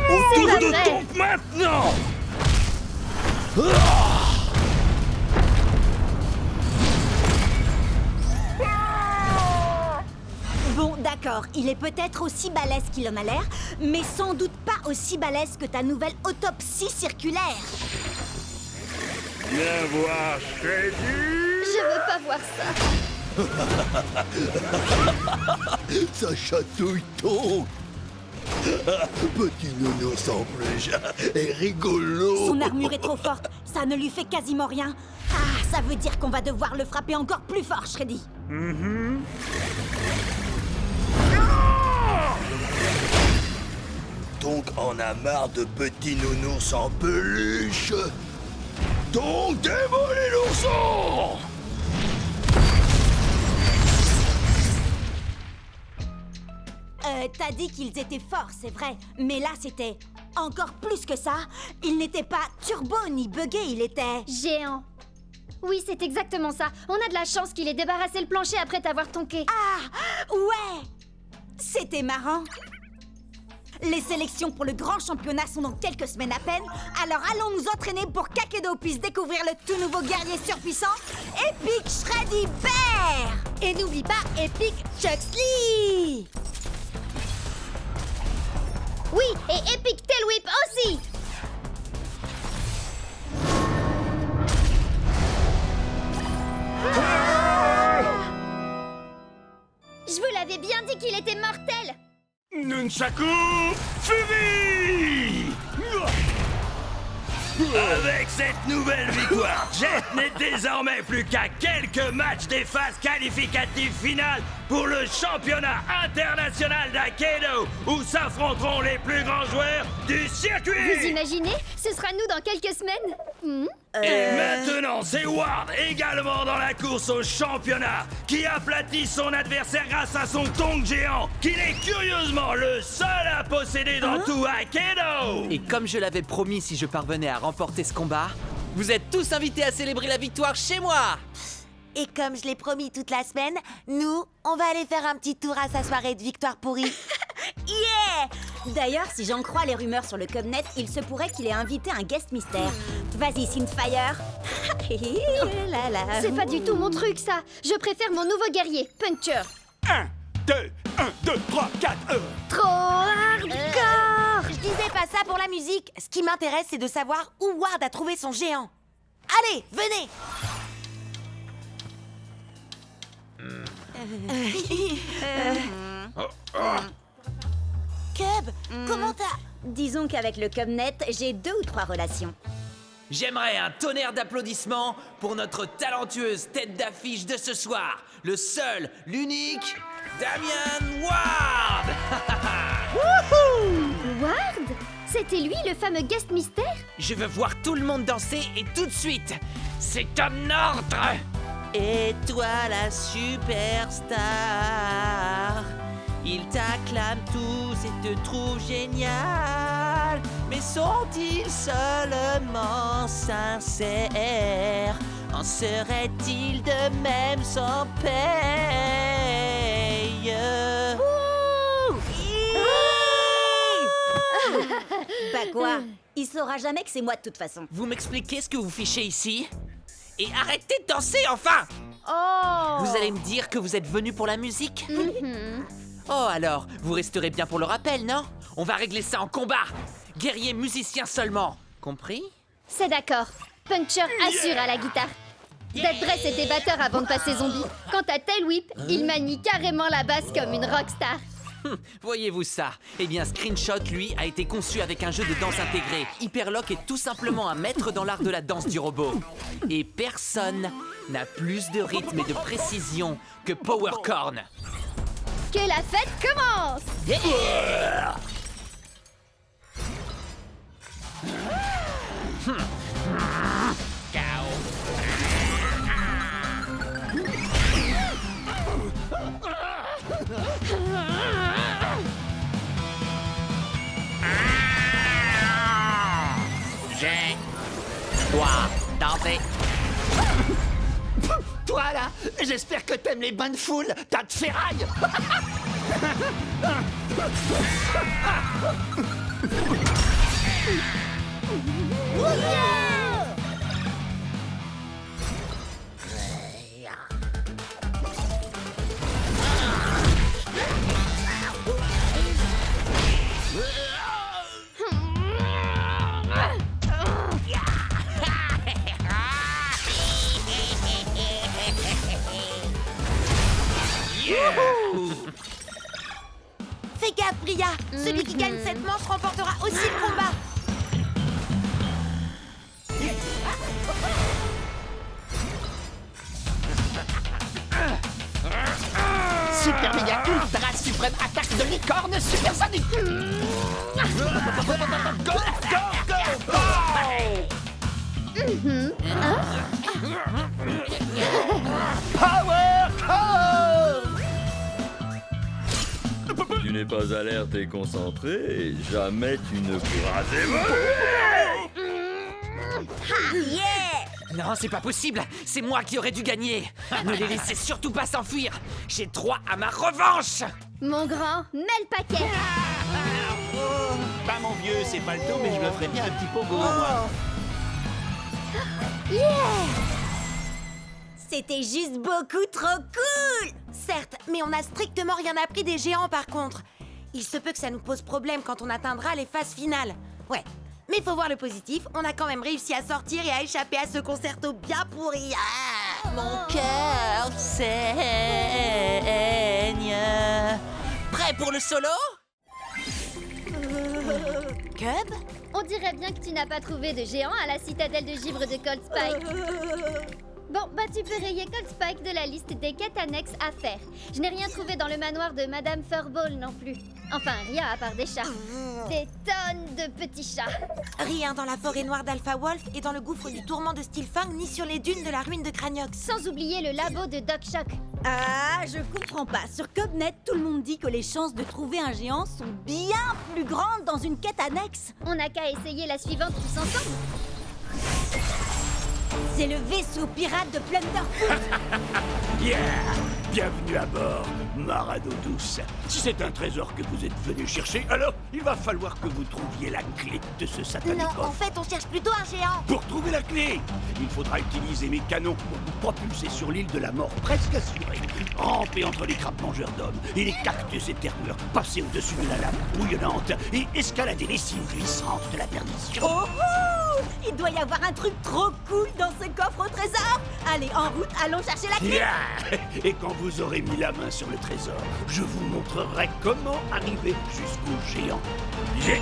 Autour de tombe maintenant! Bon, d'accord, il est peut-être aussi balèze qu'il en a l'air, mais sans doute pas aussi balèze que ta nouvelle autopsie circulaire. Viens voir Shreddy. Je veux pas voir ça. Ça chatouille donc. Petit nounours en peluche est rigolo. Son armure est trop forte, ça ne lui fait quasiment rien. Ah, ça veut dire qu'on va devoir le frapper encore plus fort, Shreddy. Donc on a marre de petits nounours en peluche. Donc démolis l'ourson. T'as dit qu'ils étaient forts, c'est vrai. Mais là, c'était encore plus que ça. Il n'était pas turbo ni buggé, il était... géant. Oui, c'est exactement ça. On a de la chance qu'il ait débarrassé le plancher après t'avoir tonké. Ah, ouais. C'était marrant. Les sélections pour le grand championnat sont dans quelques semaines à peine. Alors allons nous entraîner pour qu'Akedo puisse découvrir le tout nouveau guerrier surpuissant, Epic Shreddy Bear. Et n'oublie pas Epic Chucksley. Oui, et Epic Tailwhip aussi. Je vous l'avais bien dit qu'il était mortel. Nunchaku Fury! Avec cette nouvelle victoire, Jet n'est désormais plus qu'à quelques matchs des phases qualificatives finales pour le championnat international d'Aikido, où s'affronteront les plus grands joueurs du circuit. Vous imaginez? Ce sera nous dans quelques semaines. Et maintenant, c'est Ward, également dans la course au championnat, qui aplatit son adversaire grâce à son tong géant, qu'il est curieusement le seul à posséder dans tout Aikido. Et comme je l'avais promis, si je parvenais à remporter ce combat, vous êtes tous invités à célébrer la victoire chez moi. Et comme je l'ai promis toute la semaine, nous, on va aller faire un petit tour à sa soirée de victoire pourrie. Yeah! D'ailleurs, si j'en crois les rumeurs sur le Cubnet, il se pourrait qu'il ait invité un guest mystère. Vas-y, Synthfire. C'est pas du tout mon truc, ça. Je préfère mon nouveau guerrier, Puncher. 1, 2, 3, 4, Trop hardcore! Je disais pas ça pour la musique. Ce qui m'intéresse, c'est de savoir où Ward a trouvé son géant. Allez, venez! Cub, comment t'as... Disons qu'avec le Cubnet, j'ai 2 ou 3 relations. J'aimerais un tonnerre d'applaudissements pour notre talentueuse tête d'affiche de ce soir, le seul, l'unique, Damian Ward. Ward? C'était lui, le fameux guest mystère? Je veux voir tout le monde danser et tout de suite. C'est comme ordre. Et toi la superstar, ils t'acclament tous et te trouvent génial. Mais sont-ils seulement sincères? En serait-il de même sans paye? Bah quoi? Il saura jamais que c'est moi de toute façon. Vous m'expliquez ce que vous fichez ici? Et arrêtez de danser, enfin! Oh! Vous allez me dire que vous êtes venu pour la musique? Oh alors, vous resterez bien pour le rappel, non? On va régler ça en combat! Guerrier musicien seulement, compris? C'est d'accord. Puncher assure à la guitare. Dead Dress était batteur avant de passer zombie. Quant à Tail Whip, il manie carrément la basse comme une rockstar. Voyez-vous ça? Eh bien, Screenshot, lui, a été conçu avec un jeu de danse intégré. Hyperlock est tout simplement un maître dans l'art de la danse du robot. Et personne n'a plus de rythme et de précision que Powercorn. Que la fête commence! Yeah! J'ai... Toi, danser. Toi là, j'espère que t'aimes les bains de foule, tas de ferraille. Fais gaffe, Bria. Celui qui gagne cette manche remportera aussi le combat. Super méga ultra suprême attaque de licorne supersonique. Go, go, go, go. Power Core. Tu n'es pas alerte et concentré, et jamais tu ne pourras évoluer. Non, c'est pas possible. C'est moi qui aurais dû gagner. Ne les laissez surtout pas s'enfuir. J'ai droit à ma revanche. Mon grand, mets le paquet. Bah mon vieux, c'est pas le tout, mais je me ferais bien un petit pogo, moi. C'était juste beaucoup trop cool. Certes, mais on n'a strictement rien appris des géants par contre. Il se peut que ça nous pose problème quand on atteindra les phases finales. Ouais, mais faut voir le positif, on a quand même réussi à sortir et à échapper à ce concerto bien pourri. Ah, mon cœur saigne. Prêt pour le solo? Cub? On dirait bien que tu n'as pas trouvé de géant à la citadelle de givre de Cold Spike. Bon, bah tu peux rayer Cold Spike de la liste des quêtes annexes à faire. Je n'ai rien trouvé dans le manoir de Madame Furball non plus. Enfin, rien à part des chats. Des tonnes de petits chats. Rien dans la forêt noire d'Alpha Wolf et dans le gouffre du tourment de Steelfang, ni sur les dunes de la ruine de Craniox. Sans oublier le labo de Doc Shock. Ah, je comprends pas. Sur Cubnet, tout le monde dit que les chances de trouver un géant sont bien plus grandes dans une quête annexe. On n'a qu'à essayer la suivante tous ensemble. C'est le vaisseau pirate de Plunderfoot. Yeah! Bienvenue à bord, Marado douce. Si c'est un trésor que vous êtes venu chercher, alors il va falloir que vous trouviez la clé de ce satanique Non, coffre. en fait, on cherche plutôt un géant. Pour trouver la clé, il faudra utiliser mes canons pour vous propulser sur l'île de la mort presque assurée. Ramper entre les crabes mangeurs d'hommes et les cactus éterneurs, passer au-dessus de la lave bouillonnante et escalader les cimes glissantes de la perdition. Oh, oh! Il doit y avoir un truc trop cool dans ce coffre au trésor. Allez, en route, allons chercher la clé. Yeah! Et quand vous aurez mis la main sur le trésor, je vous montrerai comment arriver jusqu'au géant. J'ai...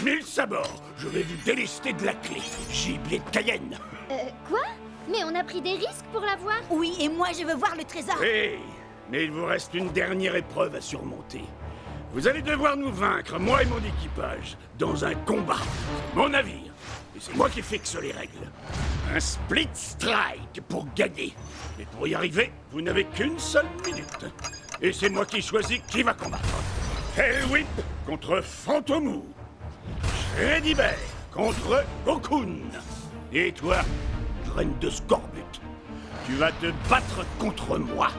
Mille sabords, je vais vous délester de la clé. Gibier de Cayenne. Quoi? Mais on a pris des risques pour l'avoir. Oui, et moi je veux voir le trésor. Oui, mais il vous reste une dernière épreuve à surmonter. Vous allez devoir nous vaincre, moi et mon équipage, dans un combat. C'est mon navire, et c'est moi qui fixe les règles. Un split strike pour gagner. Mais pour y arriver, vous n'avez qu'une seule minute. Et c'est moi qui choisis qui va combattre. Hellwhip contre Fantomou. Shreddy Bear contre Cocoon. Et toi, graine de scorbut, tu vas te battre contre moi.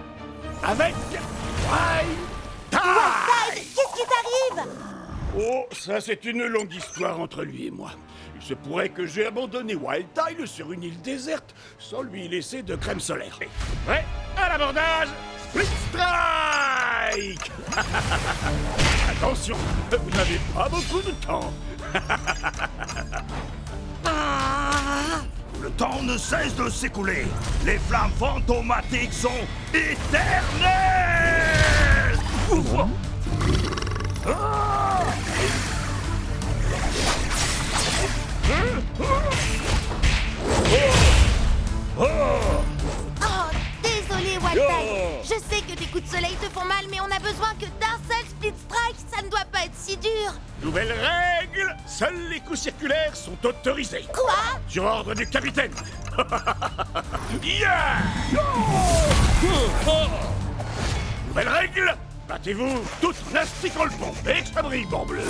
Avec Wild Tide. Qu'est-ce qui t'arrive? Oh, ça c'est une longue histoire entre lui et moi. Il se pourrait que j'ai abandonné Wild Tide sur une île déserte sans lui laisser de crème solaire. Prêt à l'abordage, Split Strike. Attention, vous n'avez pas beaucoup de temps. Le temps ne cesse de s'écouler. Les flammes fantomatiques sont éternelles. Oh, désolé, Wild Tide. Je sais que tes coups de soleil te font mal, mais on a besoin que d'un seul split strike. Ça ne doit pas être si dur. Nouvelle règle, seuls les coups circulaires sont autorisés. Quoi? Sur ordre du capitaine. Yeah! Nouvelle règle, battez-vous toutes nasty contre le pont. Extra-brillant bleu.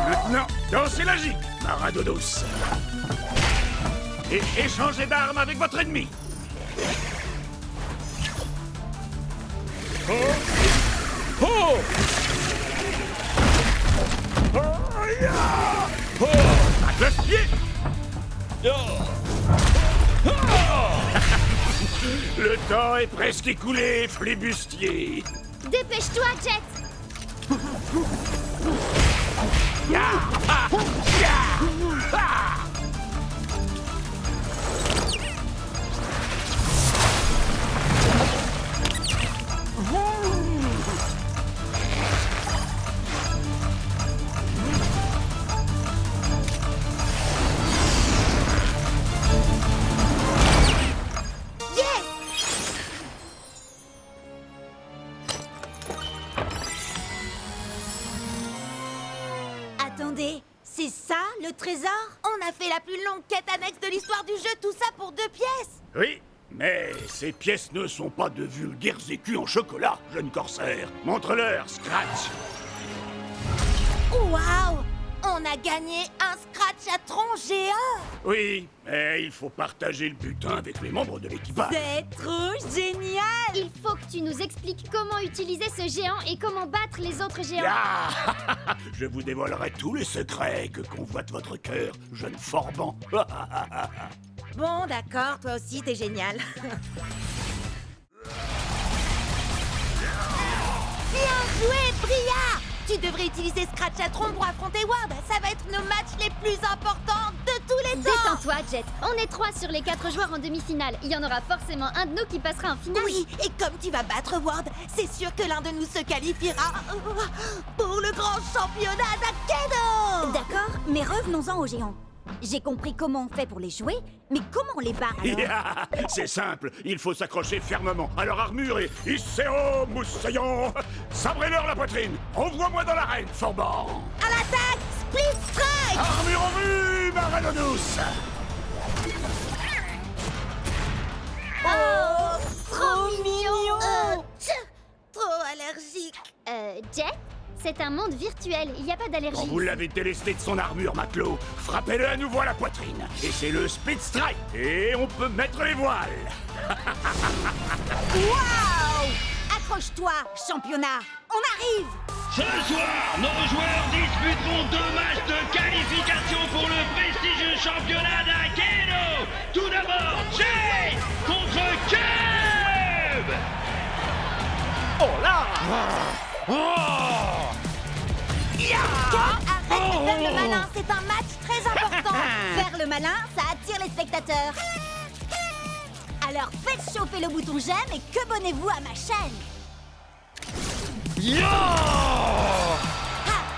Maintenant, dansez la gigue, Marado douce. Et échangez d'armes avec votre ennemi. Oh! Oh! Oh! À cloche-pied! Le temps est presque écoulé, flibustier. Dépêche-toi, Jet. Attendez, c'est ça le trésor? On a fait la plus longue quête annexe de l'histoire du jeu, tout ça pour 2 pièces. Oui, mais ces pièces ne sont pas de vulgaires écus en chocolat, jeune corsaire. Montre-leur, Scratch. Waouh! On a gagné un scratch à tronc géant. Oui, mais il faut partager le butin avec les membres de l'équipage. C'est trop génial! Il faut que tu nous expliques comment utiliser ce géant et comment battre les autres géants. Ah! Je vous dévoilerai tous les secrets que convoite votre cœur, jeune forban. Bon, d'accord, toi aussi, t'es génial. Tu devrais utiliser Scratchatron pour affronter Ward. Ça va être nos matchs les plus importants de tous les temps. Détends-toi, Jet. On est 3 sur les 4 joueurs en demi-finale. Il y en aura forcément un de nous qui passera en finale. Oui, et comme tu vas battre Ward, c'est sûr que l'un de nous se qualifiera pour le grand championnat d'Akedo. D'accord, mais revenons-en aux géants. J'ai compris comment on fait pour les jouer, mais comment on les bat alors? C'est simple, il faut s'accrocher fermement à leur armure et Isseo Moussaillon. Sabrez-leur la poitrine. Envoie-moi dans l'arène, Forban. À l'attaque, Split Strike. Armure en vue, ma reine douce. Oh, trop mignon. Trop allergique. Jet, c'est un monde virtuel, il n'y a pas Quand d'allergie. vous l'avez délesté de son armure, matelot, frappez-le à nouveau à la poitrine. Et c'est le Speed Strike. Et on peut mettre les voiles. Waouh! Accroche-toi, championnat! On arrive! Ce soir, nos joueurs disputeront 2 matchs de qualification pour le prestigieux championnat d'Akedo. Tout d'abord, Jay contre Cube. Oh là! Arrête de faire le malin, c'est un match très important. Faire le malin, ça attire les spectateurs. Alors faites chauffer le bouton j'aime et que abonnez-vous à ma chaîne.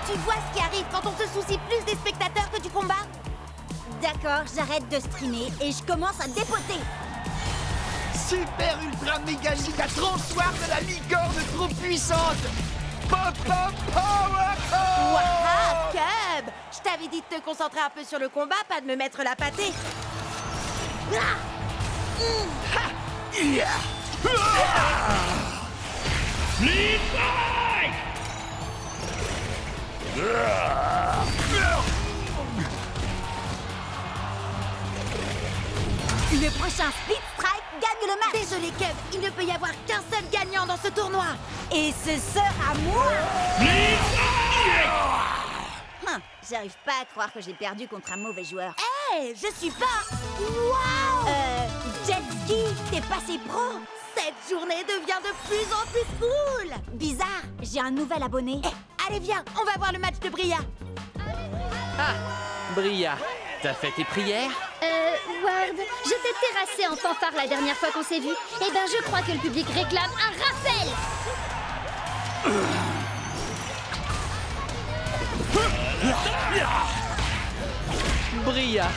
Tu vois ce qui arrive quand on se soucie plus des spectateurs que du combat? D'accord, j'arrête de streamer et je commence à dépoter. Super ultra méga giga tranchoir de la licorne trop puissante. Pop pop power. Waouh, Cub! Je t'avais dit de te concentrer un peu sur le combat, pas de me mettre la pâtée. Split Strike. Le prochain Split Strike gagne le match. Désolé, Cub, il ne peut y avoir qu'un seul gagnant dans ce tournoi. Et ce sera moi. Split Strike. J'arrive pas à croire que j'ai perdu contre un mauvais joueur. Hé, je suis pas... Waouh! Jet Ski, t'es passé pro. Cette journée devient de plus en plus cool. Bizarre, j'ai un nouvel abonné. Allez, viens, on va voir le match de Bria. Ah, Bria, t'as fait tes prières? Ward, je t'ai terrassé en fanfare la dernière fois qu'on s'est vu. Eh ben, je crois que le public réclame un rappel. Bria,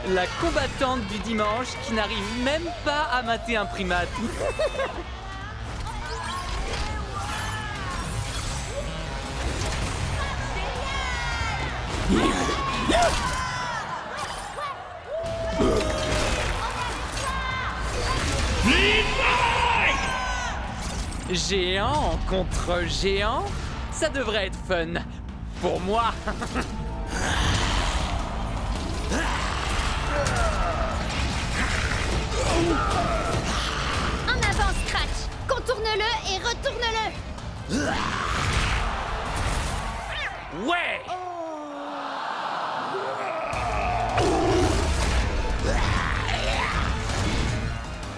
la combattante du dimanche qui n'arrive même pas à mater un primate. Géant contre géant, ça devrait être fun. Pour moi. En avant, Scratch. Contourne-le et retourne-le. Ouais.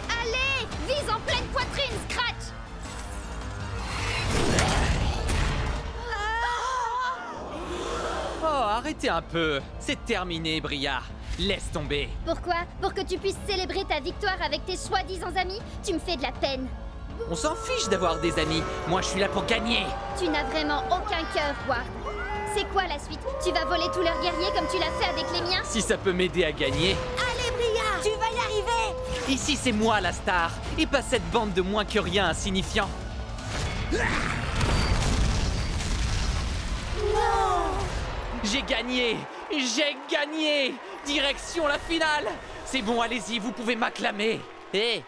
Allez, vise en pleine poitrine, Scratch. Oh, arrêtez un peu. C'est terminé, Bria. Laisse tomber. Pourquoi? Pour que tu puisses célébrer ta victoire avec tes soi-disant amis? Tu me fais de la peine. On s'en fiche d'avoir des amis. Moi, je suis là pour gagner. Tu n'as vraiment aucun cœur, Ward. C'est quoi la suite? Tu vas voler tous leurs guerriers comme tu l'as fait avec les miens? Si ça peut m'aider à gagner. Allez, Bria, tu vas y arriver. Ici, c'est moi la star, et pas cette bande de moins que rien insignifiants. J'ai gagné! J'ai gagné! Direction la finale! C'est bon, allez-y, vous pouvez m'acclamer. Hé,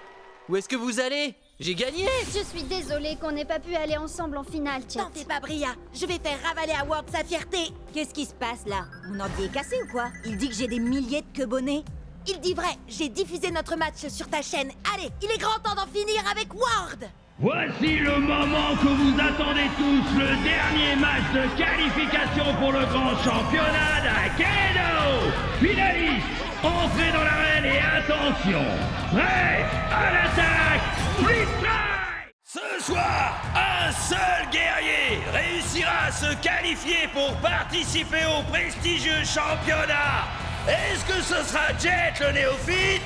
où est-ce que vous allez? J'ai gagné! Je suis désolée qu'on n'ait pas pu aller ensemble en finale, Chet. T'en fais pas, Bria. Je vais faire ravaler à Ward sa fierté. Qu'est-ce qui se passe là? Mon ordi est cassé ou quoi? Il dit que j'ai des milliers de quebonnets. Il dit vrai, j'ai diffusé notre match sur ta chaîne. Allez, il est grand temps d'en finir avec Ward. Voici le moment que vous attendez tous, le dernier match de qualification pour le grand championnat d'Akedo. Finaliste, entrez dans l'arène et attention, prêt à l'attaque, Split Strike. Ce soir, un seul guerrier réussit réussira à se qualifier pour participer au prestigieux championnat? Est-ce que ce sera Jet le néophyte?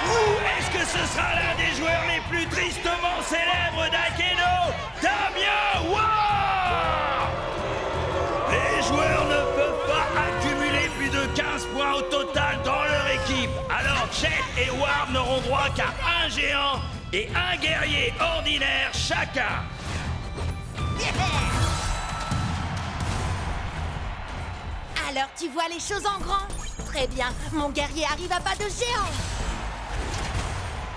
Ou est-ce que ce sera l'un des joueurs les plus tristement célèbres d'Akedo, Damien Ward? Les joueurs ne peuvent pas accumuler plus de 15 points au total dans leur équipe. Alors Jet et Ward n'auront droit qu'à un géant et un guerrier ordinaire chacun. Alors tu vois les choses en grand? Très bien, mon guerrier arrive à pas de géant.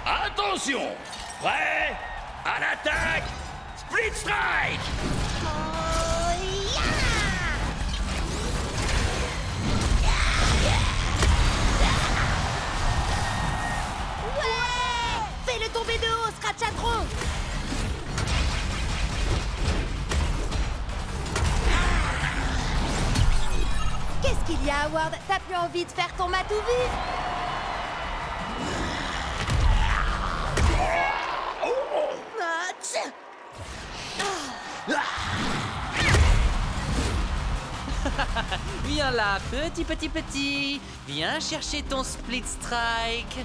Attention! Prêt? À l'attaque! Split Strike! Ouais! Fais-le tomber de haut, Scratchatron! Qu'est-ce qu'il y a, Howard? T'as plus envie de faire ton matou vu? Viens là, petit. Viens chercher ton Split Strike.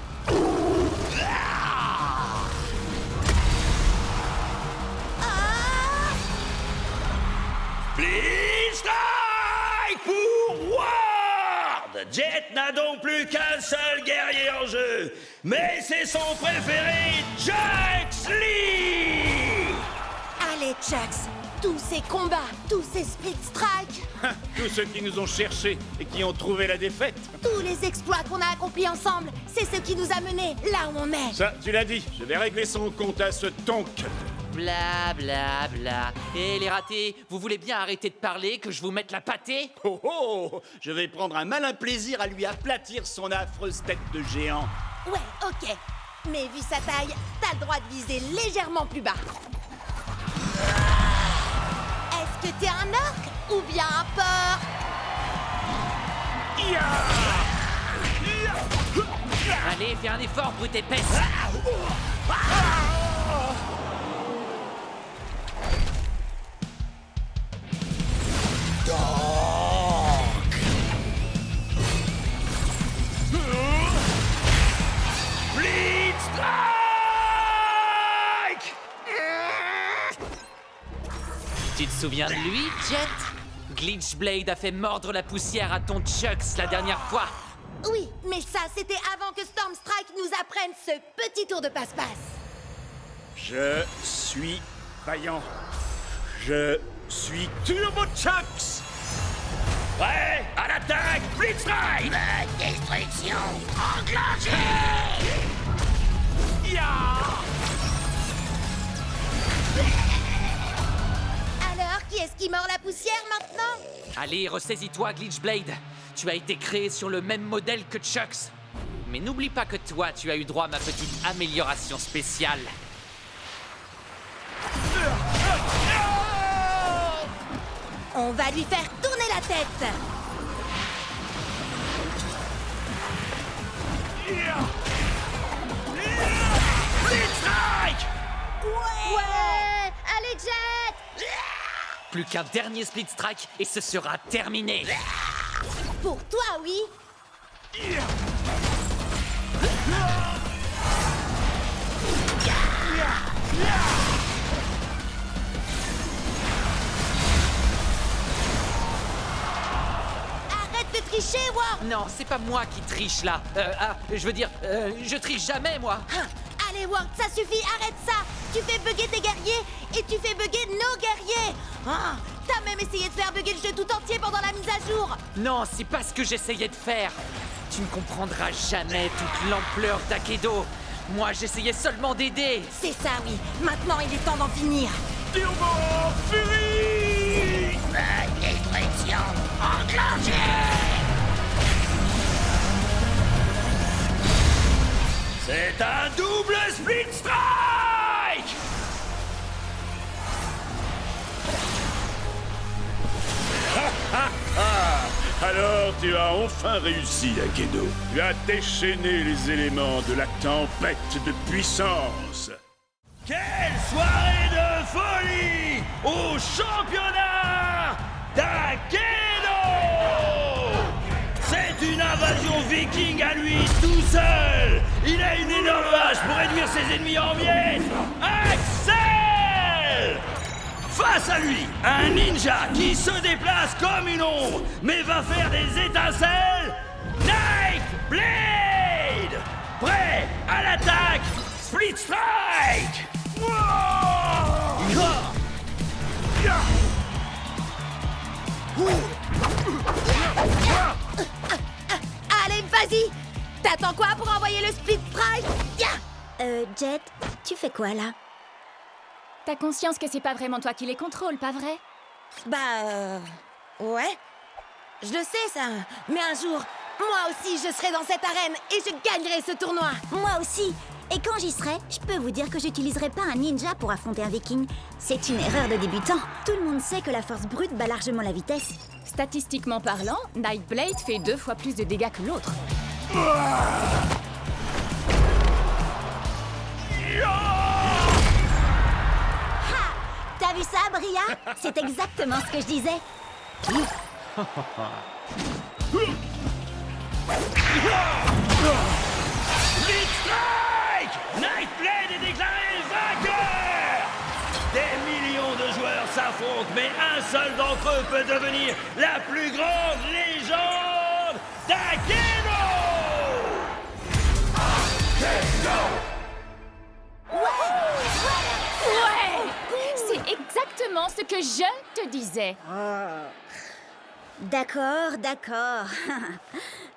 Split Strike pour Ward! Jet n'a donc plus qu'un seul guerrier en jeu, mais c'est son préféré, Chucks Lee! Allez, Chucks, tous ces combats, tous ces split strikes, Tous ceux qui nous ont cherchés et qui ont trouvé la défaite. tous les exploits qu'on a accomplis ensemble, c'est ce qui nous a menés là où on est. Ça, tu l'as dit, je vais régler son compte à ce tonk. Bla bla bla. Et les ratés, vous voulez bien arrêter de parler, que je vous mette la pâtée? Oh oh, je vais prendre un malin plaisir à lui aplatir son affreuse tête de géant. Ouais, ok. Mais vu sa taille, t'as le droit de viser légèrement plus bas. Est-ce que t'es un orc ou bien un porc? Allez, fais un effort, brute épaisse. Split Strike! Tu te souviens de lui, Jet? Glitchblade a fait mordre la poussière à ton Chucks la dernière fois. Oui, mais ça, c'était avant que Stormstrike nous apprenne ce petit tour de passe-passe. Je suis vaillant. Je suis Turbo Chucks. Prêt? À l'attaque! Split Strike! Destruction enclenchée! Alors, qui est-ce qui mord la poussière maintenant? Allez, ressaisis-toi, Glitchblade. Tu as été créé sur le même modèle que Chucks. Mais n'oublie pas que toi, tu as eu droit à ma petite amélioration spéciale. On va lui faire tourner la tête. Split Strike! Ouais! Allez, Jet! Plus qu'un dernier Split Strike et ce sera terminé. Pour toi, oui. Arrête de tricher, Ward. Non, c'est pas moi qui triche là. Je triche jamais, moi. Allez, Ward, ça suffit, arrête ça. Tu fais bugger tes guerriers et tu fais bugger nos guerriers. Ah, t'as même essayé de faire bugger le jeu tout entier pendant la mise à jour. Non, c'est pas ce que j'essayais de faire. Tu ne comprendras jamais toute l'ampleur d'Akedo. Moi, j'essayais seulement d'aider. C'est ça, oui. Maintenant, il est temps d'en finir. Turbo Fury! Destruction enclenchée! C'est un double Split Strike! Alors tu as enfin réussi, Akedo. Tu as déchaîné les éléments de la tempête de puissance. Quelle soirée de folie! au championnat d'Akedo! C'est une invasion viking à lui tout seul! Il a une énorme hache pour réduire ses ennemis en miettes! Axel! Face à lui, un ninja qui se déplace comme une ombre, mais va faire des étincelles! Night Blade! Prêt à l'attaque! Split Strike! Allez, vas-y! T'attends quoi pour envoyer le Split Strike? Jet, tu fais quoi là? T'as conscience que c'est pas vraiment toi qui les contrôles, pas vrai? Ouais. Je le sais, ça. Mais un jour, moi aussi, je serai dans cette arène et je gagnerai ce tournoi. Moi aussi. Et quand j'y serai, je peux vous dire que j'utiliserai pas un ninja pour affronter un viking. C'est une erreur de débutant. Tout le monde sait que la force brute bat largement la vitesse. Statistiquement parlant, Nightblade fait 2 fois plus de dégâts que l'autre. T'as vu ça, Bria? C'est exactement ce que je disais. Split Strike! Nightblade est déclaré vainqueur! Des millions de joueurs s'affrontent, mais un seul d'entre eux peut devenir la plus grande légende d'Akedo! Ouais! C'est exactement ce que je te disais. D'accord.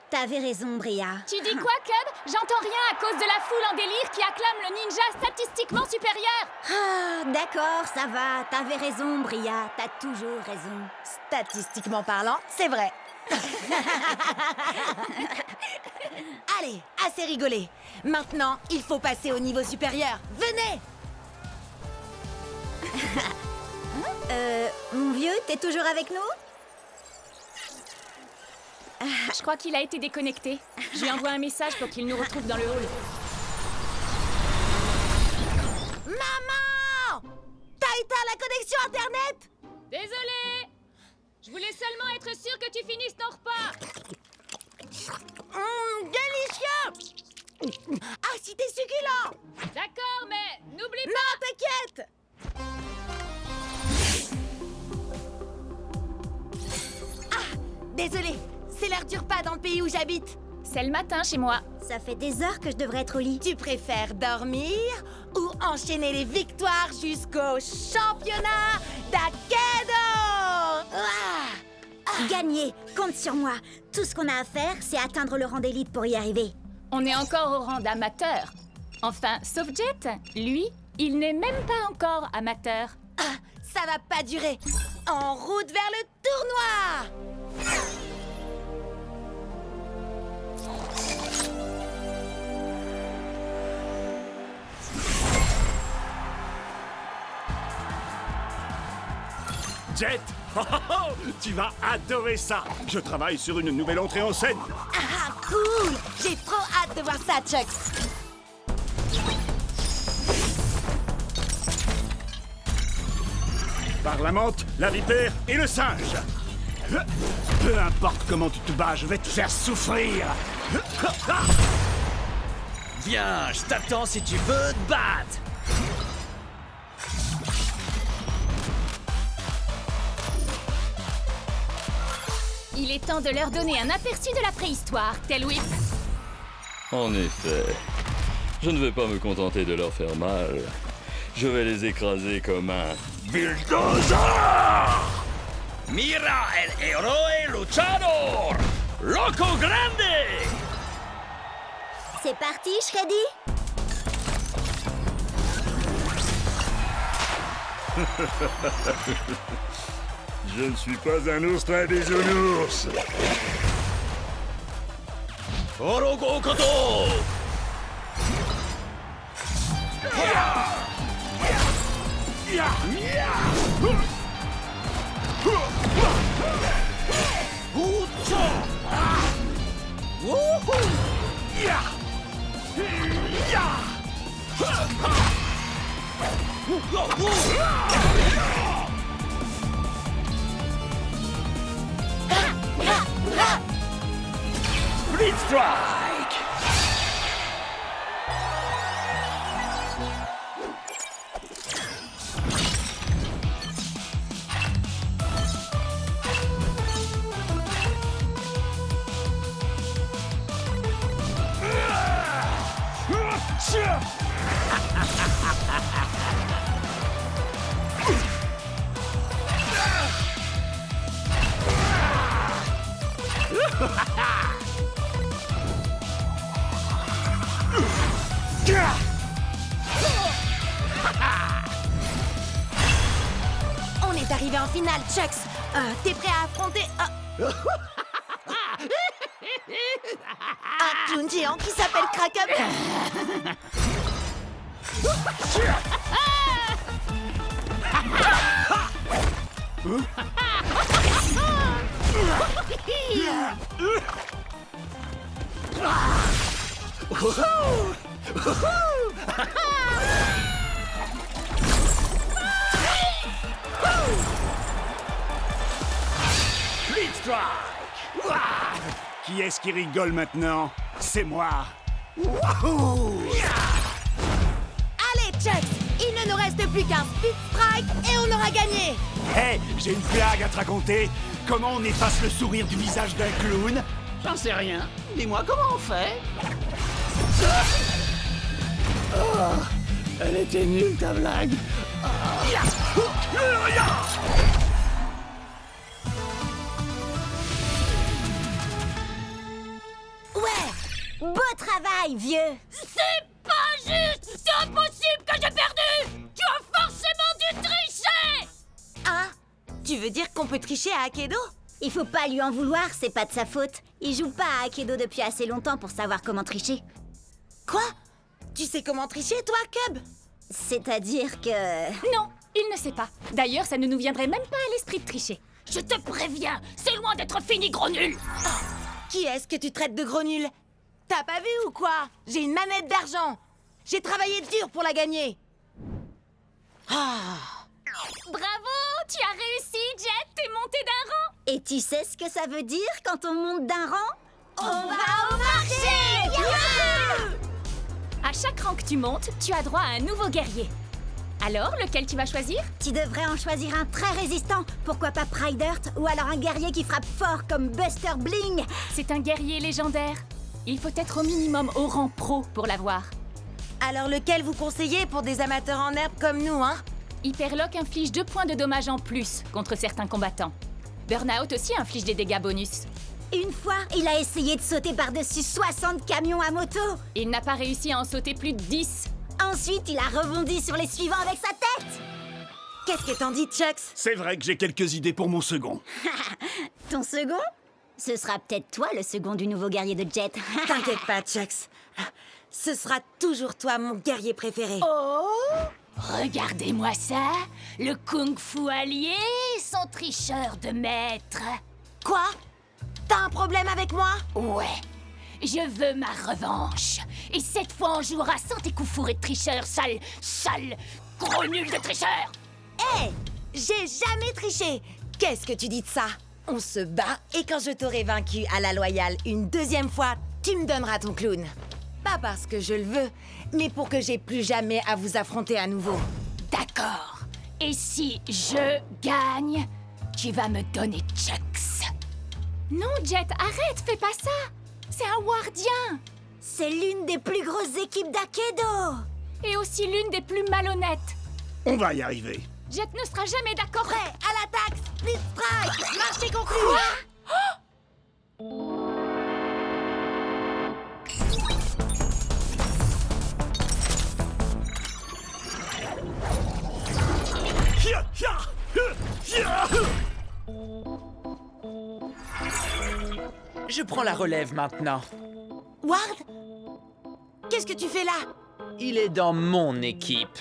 T'avais raison, Bria. Tu dis quoi, Cub? J'entends rien à cause de la foule en délire qui acclame le ninja statistiquement supérieur. D'accord, ça va. T'avais raison, Bria. T'as toujours raison. Statistiquement parlant, c'est vrai. Allez, assez rigolé. Maintenant, il faut passer au niveau supérieur. Venez! Mon vieux, t'es toujours avec nous? Je crois qu'il a été déconnecté. Je lui envoie un message pour qu'il nous retrouve dans le hall. Maman! T'as éteint la connexion Internet? Désolée! Je voulais seulement être sûre que tu finisses ton repas. Délicieux! Ah, si t'es succulent! D'accord, mais n'oublie pas... Non, t'inquiète! Ah, désolé, c'est l'heure du repas dans le pays où j'habite. C'est le matin chez moi. Ça fait des heures que je devrais être au lit. Tu préfères dormir ou enchaîner les victoires jusqu'au championnat d'Akedo? Gagner, compte sur moi. Tout ce qu'on a à faire, c'est atteindre le rang d'élite pour y arriver. On est encore au rang d'amateur. Enfin, sauf Jet. Lui, il n'est même pas encore amateur. Ah, ça va pas durer. En route vers le tournoi! Jet! Tu vas adorer ça! Je travaille sur une nouvelle entrée en scène! Ah, cool! J'ai trop hâte de voir ça, Chuck! Par la menthe, la vipère et le singe! Peu importe comment tu te bats, je vais te faire souffrir! Viens, je t'attends si tu veux te battre! Il est temps de leur donner un aperçu de la préhistoire, Tail Whip. En effet, je ne vais pas me contenter de leur faire mal. Je vais les écraser comme un bulldozer! Mira el héroe luchador! Loco Grande! C'est parti, Shreddy? Je ne suis pas un ours très bisounours. Orogo Koto! Split Strike! On est arrivé en finale, Chucks. T'es prêt à affronter un clown géant qui s'appelle Kraken? Split Strike! Ouah! Qui est-ce qui rigole maintenant? C'est moi! Wouhou! Allez, Chucks, il ne nous reste plus qu'un Split Strike et on aura gagné. Hé, j'ai une blague à te raconter. Comment on efface le sourire du visage d'un clown? J'en sais rien. Dis-moi comment on fait. Oh, elle était nulle ta blague. Ouais! Beau travail, vieux! C'est pas juste! C'est impossible que j'ai perdu! Tu as forcément dû tricher! Hein? Tu veux dire qu'on peut tricher à Akedo? Il faut pas lui en vouloir, c'est pas de sa faute. Il joue pas à Akedo depuis assez longtemps pour savoir comment tricher. Quoi? Tu sais comment tricher, toi, Cub? C'est-à-dire que... Non, il ne sait pas. D'ailleurs, ça ne nous viendrait même pas à l'esprit de tricher. Je te préviens, c'est loin d'être fini, gros nul! Qui est-ce que tu traites de gros nul? T'as pas vu ou quoi? J'ai une manette d'argent. J'ai travaillé dur pour la gagner. Bravo! Tu as réussi, Jet! T'es monté d'un rang! Et tu sais ce que ça veut dire quand on monte d'un rang? On va au marché! Youhou! À chaque rang que tu montes, tu as droit à un nouveau guerrier. Alors, lequel tu vas choisir? Tu devrais en choisir un très résistant. Pourquoi pas Pride Earth ou alors un guerrier qui frappe fort comme Buster Bling? C'est un guerrier légendaire. Il faut être au minimum au rang pro pour l'avoir. Alors lequel vous conseillez pour des amateurs en herbe comme nous, hein? Hyperlock inflige 2 points de dommages en plus contre certains combattants. Burnout aussi inflige des dégâts bonus. Une fois, il a essayé de sauter par-dessus 60 camions à moto. Il n'a pas réussi à en sauter plus de 10. Ensuite, il a rebondi sur les suivants avec sa tête. Qu'est-ce que t'en dis, Chucks? C'est vrai que j'ai quelques idées pour mon second. Ton second? Ce sera peut-être toi le second du nouveau guerrier de Jet. T'inquiète pas, Chucks. Ce sera toujours toi, mon guerrier préféré. Oh! Regardez-moi ça! Le kung-fu allié, son tricheur de maître. Quoi? T'as un problème avec moi? Ouais. Je veux ma revanche. Et cette fois, on jouera sans tes coups fourrés de tricheur, sale, gros nul de tricheur! Hé! J'ai jamais triché! Qu'est-ce que tu dis de ça? On se bat et quand je t'aurai vaincu à la loyale une deuxième fois, tu me donneras ton clown. Pas parce que je le veux, mais pour que j'ai plus jamais à vous affronter à nouveau. D'accord. Et si je gagne, tu vas me donner Chucks. Non, Jet, arrête, fais pas ça. C'est un Wardien. C'est l'une des plus grosses équipes d'Akedo. Et aussi l'une des plus malhonnêtes. On va y arriver. Jet ne sera jamais d'accord. Prêt, à l'attaque, Split Strike, marché conclu. Je prends la relève maintenant. Ward? Qu'est-ce que tu fais là? Il est dans mon équipe.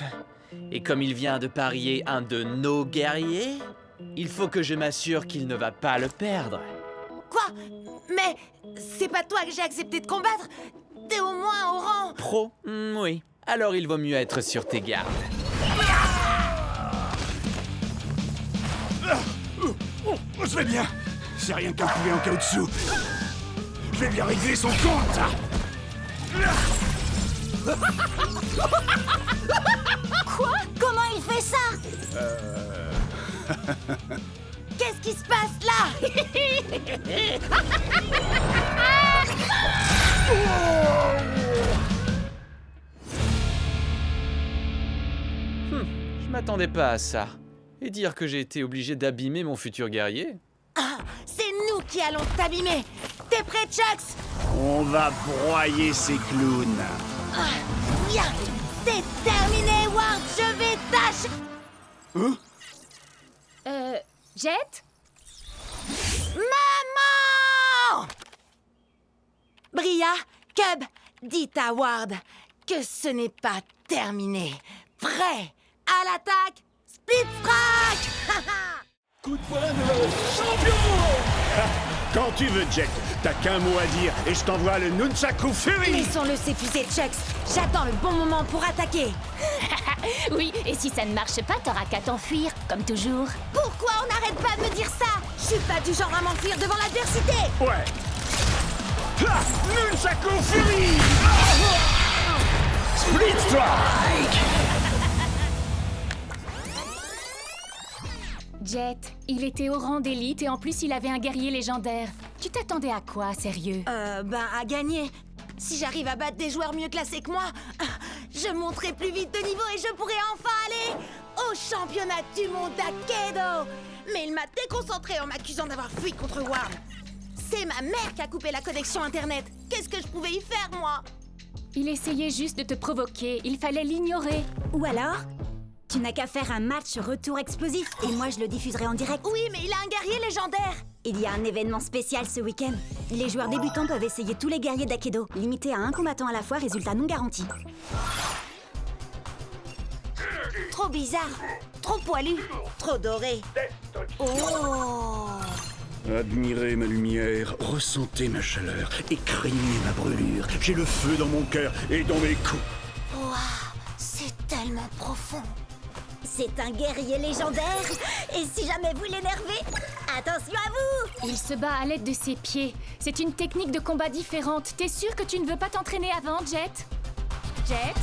Et comme il vient de parier un de nos guerriers, il faut que je m'assure qu'il ne va pas le perdre. Quoi? Mais c'est pas toi que j'ai accepté de combattre. T'es au moins au rang. Pro? Oui. Alors il vaut mieux être sur tes gardes. Je vais bien. C'est rien qu'un poulet en caoutchouc. Je vais bien régler son compte. Quoi? Comment il fait ça? Qu'est-ce qui se passe là? Je m'attendais pas à ça. Et dire que j'ai été obligé d'abîmer mon futur guerrier? Ah, c'est nous qui allons t'abîmer. T'es prêt, Chucks? On va broyer ces clowns. Ah, bien, c'est terminé, Ward. Je vais tâcher. Jet? Maman! Bria, Cub, dites à Ward que ce n'est pas terminé. Prêt à l'attaque, Split Strike! Coup de poing de champion! Quand tu veux, Jet, t'as qu'un mot à dire et je t'envoie le Nunchaku Fury! Laissons-le s'épuiser, Chucks. J'attends le bon moment pour attaquer. Oui, et si ça ne marche pas, t'auras qu'à t'enfuir, comme toujours. Pourquoi on n'arrête pas de me dire ça? Je suis pas du genre à m'enfuir devant l'adversité. Ouais! Ha! Nunchaku Fury! Split Strike! Jet, il était au rang d'élite et en plus il avait un guerrier légendaire. Tu t'attendais à quoi, sérieux? À gagner. Si j'arrive à battre des joueurs mieux classés que moi, je monterai plus vite de niveau et je pourrai enfin aller au championnat du monde d'Akedo. Mais il m'a déconcentré en m'accusant d'avoir fui contre Ward. C'est ma mère qui a coupé la connexion internet. Qu'est-ce que je pouvais y faire, moi? Il essayait juste de te provoquer, il fallait l'ignorer. Ou alors, tu n'as qu'à faire un match retour explosif et moi je le diffuserai en direct. Oui, mais il a un guerrier légendaire. Il y a un événement spécial ce week-end. Les joueurs débutants peuvent essayer tous les guerriers d'Akedo, limité à un combattant à la fois, résultat non garanti. Trop bizarre, trop poilu, trop doré. Oh! Admirez ma lumière, ressentez ma chaleur et craignez ma brûlure. J'ai le feu dans mon cœur et dans mes coups. Waouh, c'est tellement profond. C'est un guerrier légendaire. Et si jamais vous l'énervez, attention à vous! Il se bat à l'aide de ses pieds. C'est une technique de combat différente. T'es sûr que tu ne veux pas t'entraîner avant, Jet? Jet?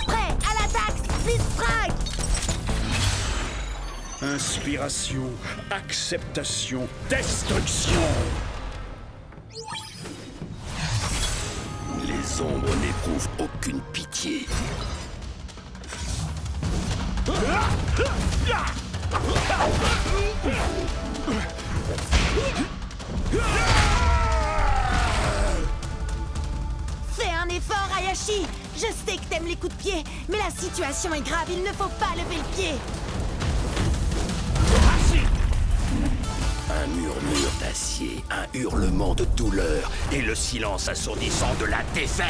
Prêt à l'attaque, Split Strike! Inspiration, acceptation, destruction. Les ombres n'éprouvent aucune pitié. Fais un effort, Hayashi. Je sais que t'aimes les coups de pied, mais la situation est grave, il ne faut pas lever le pied. Un murmure d'acier, un hurlement de douleur et le silence assourdissant de la défaite.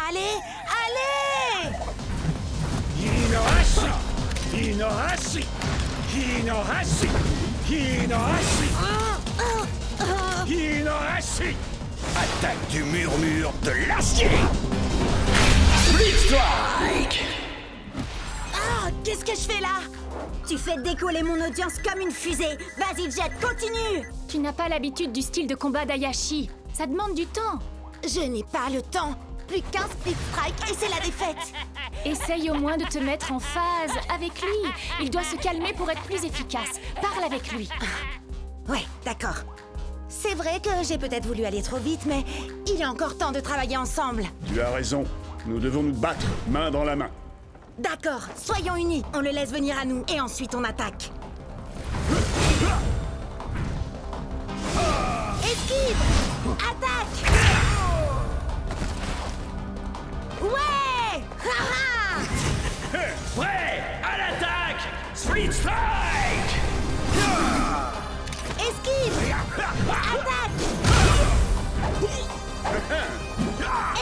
Allez, allez! Hinohashi! Hinohashi! Hinohashi! Hinohashi! Hinohashi! Attaque du murmure de l'acier! Split Strike! Ah, qu'est-ce que je fais là? Tu fais décoller mon audience comme une fusée. Vas-y, Jet, continue! Tu n'as pas l'habitude du style de combat d'Hayashi. Ça demande du temps. Je n'ai pas le temps. Plus qu'un Split Strike et c'est la défaite. Essaye au moins de te mettre en phase avec lui. Il doit se calmer pour être plus efficace. Parle avec lui. Ouais, d'accord. C'est vrai que j'ai peut-être voulu aller trop vite, mais il est encore temps de travailler ensemble. Tu as raison. Nous devons nous battre, main dans la main. D'accord, soyons unis. On le laisse venir à nous et ensuite on attaque. Esquive! Attaque! Ouais! Haha! Prêt à l'attaque! Split Strike! Esquive! Attaque!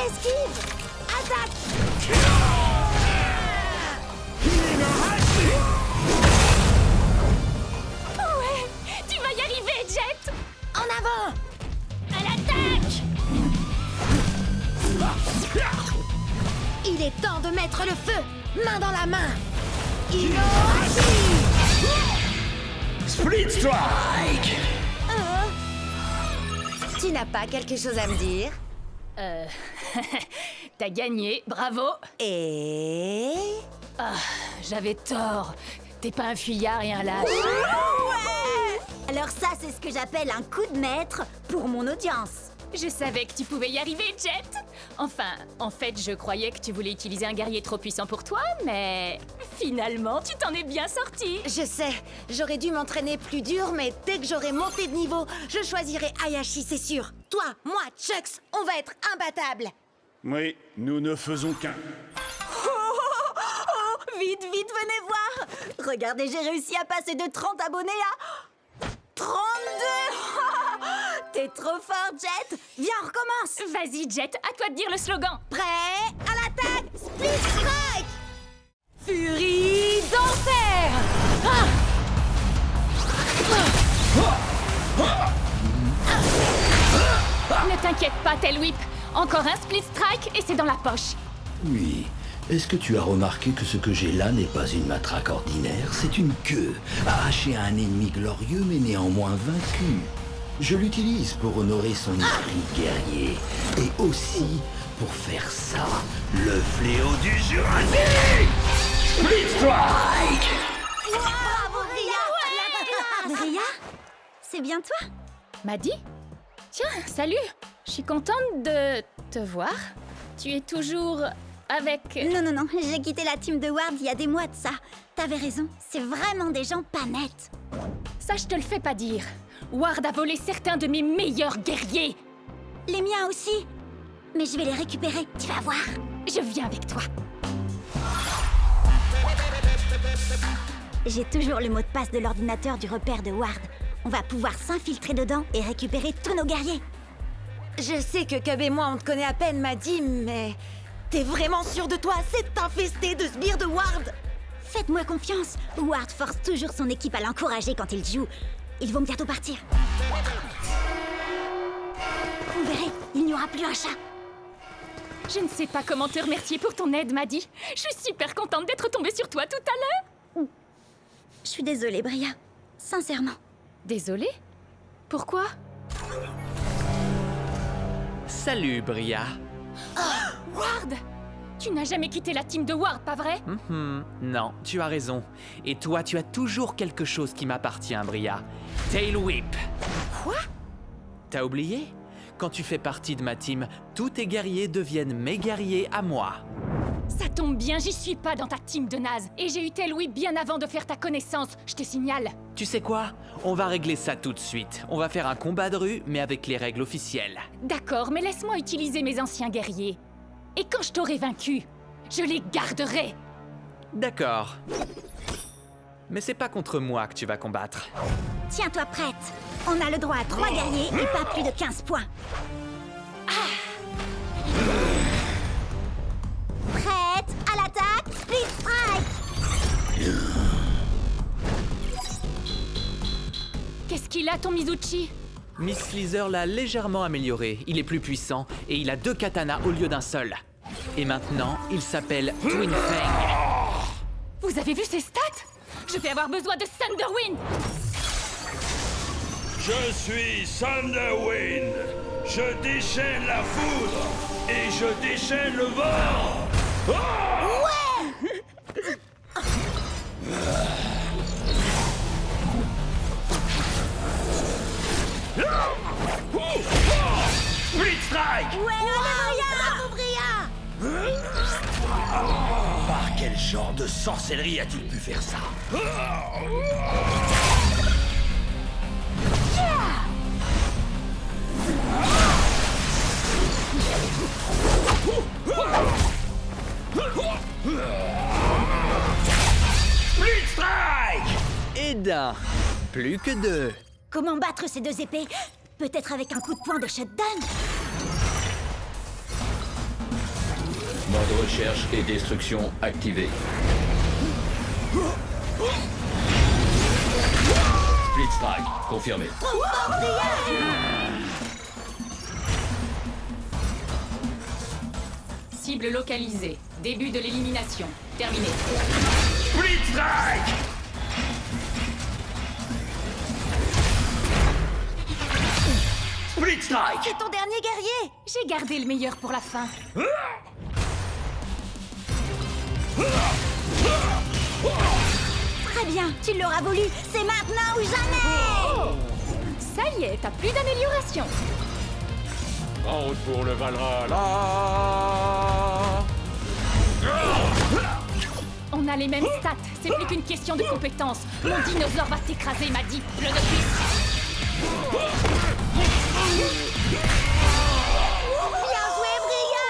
Esquive! Attaque! Ouais! Tu vas y arriver, Jet! En avant! À l'attaque! Il est temps de mettre le feu! Main dans la main! Inohashi! Split Strike! Tu n'as pas quelque chose à me dire? T'as gagné, bravo. Et... Ah, j'avais tort. T'es pas un fuyard et un lâche. Ouais! Alors ça, c'est ce que j'appelle un coup de maître pour mon audience. Je savais que tu pouvais y arriver, Jet. Enfin, en fait, je croyais que tu voulais utiliser un guerrier trop puissant pour toi, mais finalement, tu t'en es bien sorti. Je sais, j'aurais dû m'entraîner plus dur, mais dès que j'aurai monté de niveau, je choisirai Hayashi, c'est sûr. Toi, moi, Chucks, on va être imbattables. Oui, nous ne faisons qu'un. Vite, vite, venez voir! Regardez, j'ai réussi à passer de 30 abonnés à 32! T'es trop fort, Jet! Viens, on recommence! Vas-y, Jet, à toi de dire le slogan. Prêt? À l'attaque! Split Strike! Furie d'enfer! Ne t'inquiète pas, Tail Whip. Encore un split strike et c'est dans la poche. Oui. Est-ce que tu as remarqué que ce que j'ai là n'est pas une matraque ordinaire? C'est une queue, arrachée à un ennemi glorieux mais néanmoins vaincu. Je l'utilise pour honorer son esprit guerrier. Et aussi pour faire ça, le fléau du Jurassique! Split Strike! Bravo, Bria! Bria? C'est bien toi? Maddy? Tiens, salut. Je suis contente de te voir. Tu es toujours avec... Non, j'ai quitté la team de Ward il y a des mois de ça. T'avais raison, c'est vraiment des gens pas nets. Ça, je te le fais pas dire. Ward a volé certains de mes meilleurs guerriers. Les miens aussi. Mais je vais les récupérer, tu vas voir. Je viens avec toi. J'ai toujours le mot de passe de l'ordinateur du repère de Ward. On va pouvoir s'infiltrer dedans et récupérer tous nos guerriers. Je sais que Cub et moi, on te connaît à peine, Maddy, mais... T'es vraiment sûr de toi? C'est infesté de sbires de Ward! Faites-moi confiance. Ward force toujours son équipe à l'encourager quand il joue. Ils vont bientôt partir. Vous verrez, il n'y aura plus un chat. Je ne sais pas comment te remercier pour ton aide, Maddy. Je suis super contente d'être tombée sur toi tout à l'heure. Je suis désolée, Bria. Sincèrement. Désolée? Pourquoi? Salut, Bria. Oh, Ward! Tu n'as jamais quitté la team de Ward, pas vrai? Non, tu as raison. Et toi, tu as toujours quelque chose qui m'appartient, Bria. Tail Whip. Quoi? T'as oublié? Quand tu fais partie de ma team, tous tes guerriers deviennent mes guerriers à moi. Ça tombe bien, j'y suis pas dans ta team de naze. Et j'ai eu Tail Whip bien avant de faire ta connaissance, je te signale. Tu sais quoi? On va régler ça tout de suite. On va faire un combat de rue, mais avec les règles officielles. D'accord, mais laisse-moi utiliser mes anciens guerriers. Et quand je t'aurai vaincu, je les garderai. D'accord. Mais c'est pas contre moi que tu vas combattre. Tiens-toi prête. On a le droit à 3 guerriers et pas plus de 15 points. Prête à l'attaque, Split Strike! Qu'est-ce qu'il a, ton Mizuchi? Miss Sleazer l'a légèrement amélioré. Il est plus puissant et il a 2 katanas au lieu d'un seul. Et maintenant, il s'appelle Twin Fang. Vous avez vu ses stats? Je vais avoir besoin de Thunderwind. Je suis Thunderwind. Je déchaîne la foudre et je déchaîne le vent. Split Strike! Ouais, bravo, Bria! Par quel genre de sorcellerie a-t-il pu faire ça? Split Strike! Et d'un, plus que 2. Comment battre ces 2 épées? Peut-être avec un coup de poing de shutdown? Mode recherche et destruction activé. Split Strike, confirmé. Cible localisée. Début de l'élimination. Terminé. Split Strike! Split Strike! C'est ton dernier guerrier! J'ai gardé le meilleur pour la fin. Très bien, tu l'auras voulu. C'est maintenant ou jamais. Ça y est, t'as plus d'amélioration. En route pour le Valhalla. On a les mêmes stats, c'est plus qu'une question de compétence. Mon dinosaure va t'écraser, m'a dit, bleu de cuisse. Bien joué, Bria!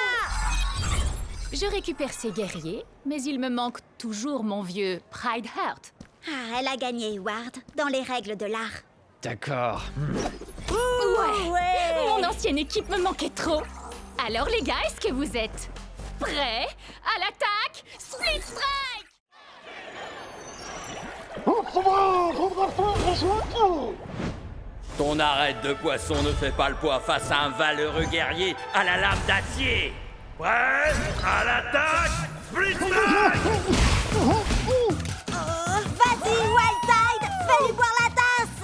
Je récupère ces guerriers, mais il me manque toujours mon vieux Pride Heart. Ah, elle a gagné, Ward, dans les règles de l'art. D'accord. Ouais. Mon ancienne équipe me manquait trop. Alors les gars, est-ce que vous êtes prêts à l'attaque? Split Strike! Ton arête de poisson ne fait pas le poids face à un valeureux guerrier à la lame d'acier. Prêt à l'attaque, Split Strike! Vas-y, Wildtide, fais-lui boire la tasse.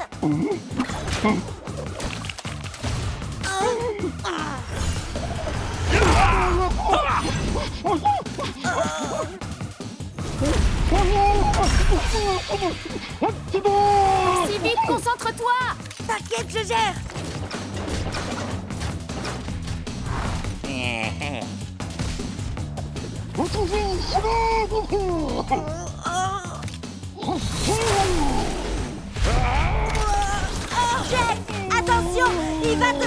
Si vite, concentre-toi! T'inquiète, je gère! Jet, attention, il va te...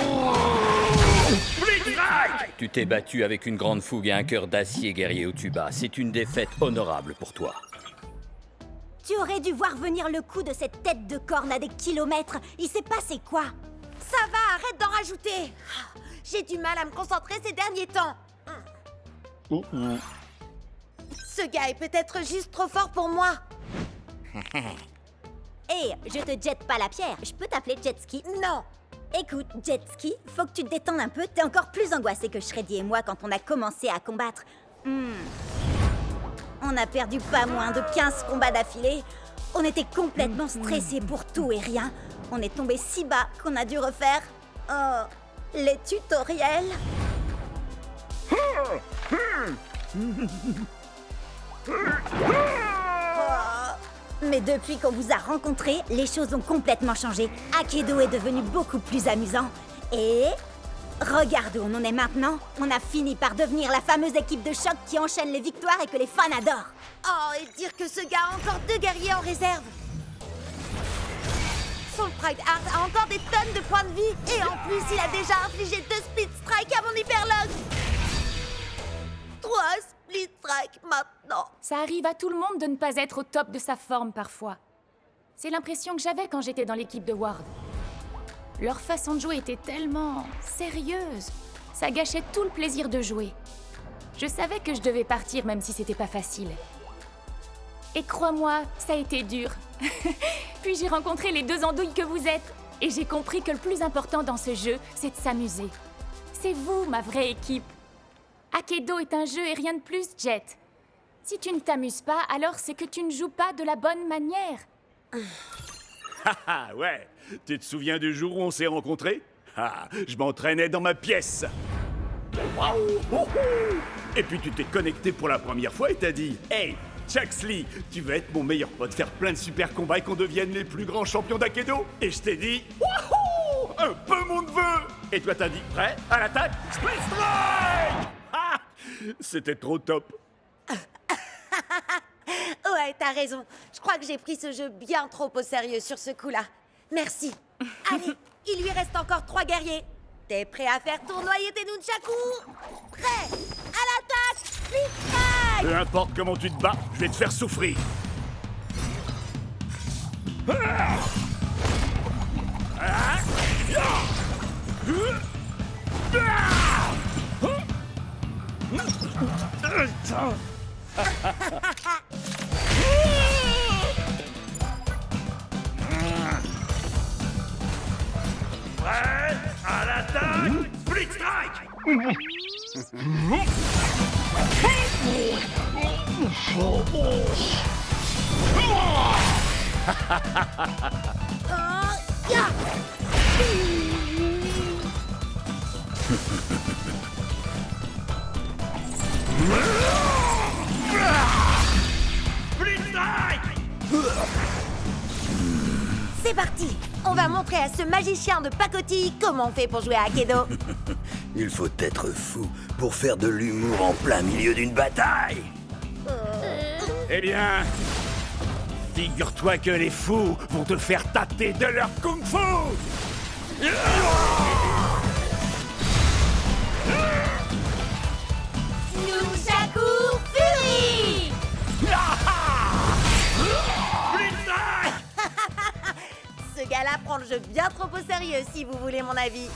Tu t'es battu avec une grande fougue et un cœur d'acier, guerrier Otuba. C'est une défaite honorable pour toi. Tu aurais dû voir venir le coup de cette tête de corne à des kilomètres. Il s'est passé quoi? Ça va, arrête d'en rajouter! J'ai du mal à me concentrer ces derniers temps. Ce gars est peut-être juste trop fort pour moi. Hé, je te jette pas la pierre. Je peux t'appeler Jetski? Non. Écoute, Jetski, faut que tu te détendes un peu. T'es encore plus angoissé que Shreddy et moi quand on a commencé à combattre. On a perdu pas moins de 15 combats d'affilée. On était complètement stressés pour tout et rien. On est tombé si bas qu'on a dû refaire... les tutoriels. Mais depuis qu'on vous a rencontrés, les choses ont complètement changé. Akedo est devenu beaucoup plus amusant. Et... regarde où on en est maintenant. On a fini par devenir la fameuse équipe de choc qui enchaîne les victoires et que les fans adorent. Oh, et dire que ce gars a encore 2 guerriers en réserve. Son Pride Heart a encore des tonnes de points de vie. Et en plus, il a déjà infligé 2 Split Strike à mon Hyperlog. 3 Split Strike maintenant. Ça arrive à tout le monde de ne pas être au top de sa forme parfois. C'est l'impression que j'avais quand j'étais dans l'équipe de Ward. Leur façon de jouer était tellement sérieuse. Ça gâchait tout le plaisir de jouer. Je savais que je devais partir même si c'était pas facile. Et crois-moi, ça a été dur. Puis j'ai rencontré les 2 andouilles que vous êtes. Et j'ai compris que le plus important dans ce jeu, c'est de s'amuser. C'est vous, ma vraie équipe. Akedo est un jeu et rien de plus, Jet. Si tu ne t'amuses pas, alors c'est que tu ne joues pas de la bonne manière. Haha, ouais. Tu te souviens du jour où on s'est rencontrés? Ah, je m'entraînais dans ma pièce. Et puis tu t'es connecté pour la première fois et t'as dit « Hey, Chuxley, tu veux être mon meilleur pote, faire plein de super combats et qu'on devienne les plus grands champions d'Akedo ?» Et je t'ai dit « Wouhou, un peu mon neveu !» Et toi t'as dit « Prêt à l'attaque, Split Strike !» Ah, c'était trop top. Ouais, t'as raison. Je crois que j'ai pris ce jeu bien trop au sérieux sur ce coup-là. Merci. Allez, il lui reste encore 3 guerriers. T'es prêt à faire tournoyer tes nunchakus? Prêt à l'attaque, Split Strike! Peu importe comment tu te bats, je vais te faire souffrir. Prêt à l'attaque, Split Strike! C'est parti! On va montrer à ce magicien de pacotille comment on fait pour jouer à Aikido. Il faut être fou pour faire de l'humour en plein milieu d'une bataille. Eh bien, figure-toi que les fous vont te faire tâter de leur kung-fu. Nunchaku Fury! Ce gars-là prend le jeu bien trop au sérieux, si vous voulez mon avis.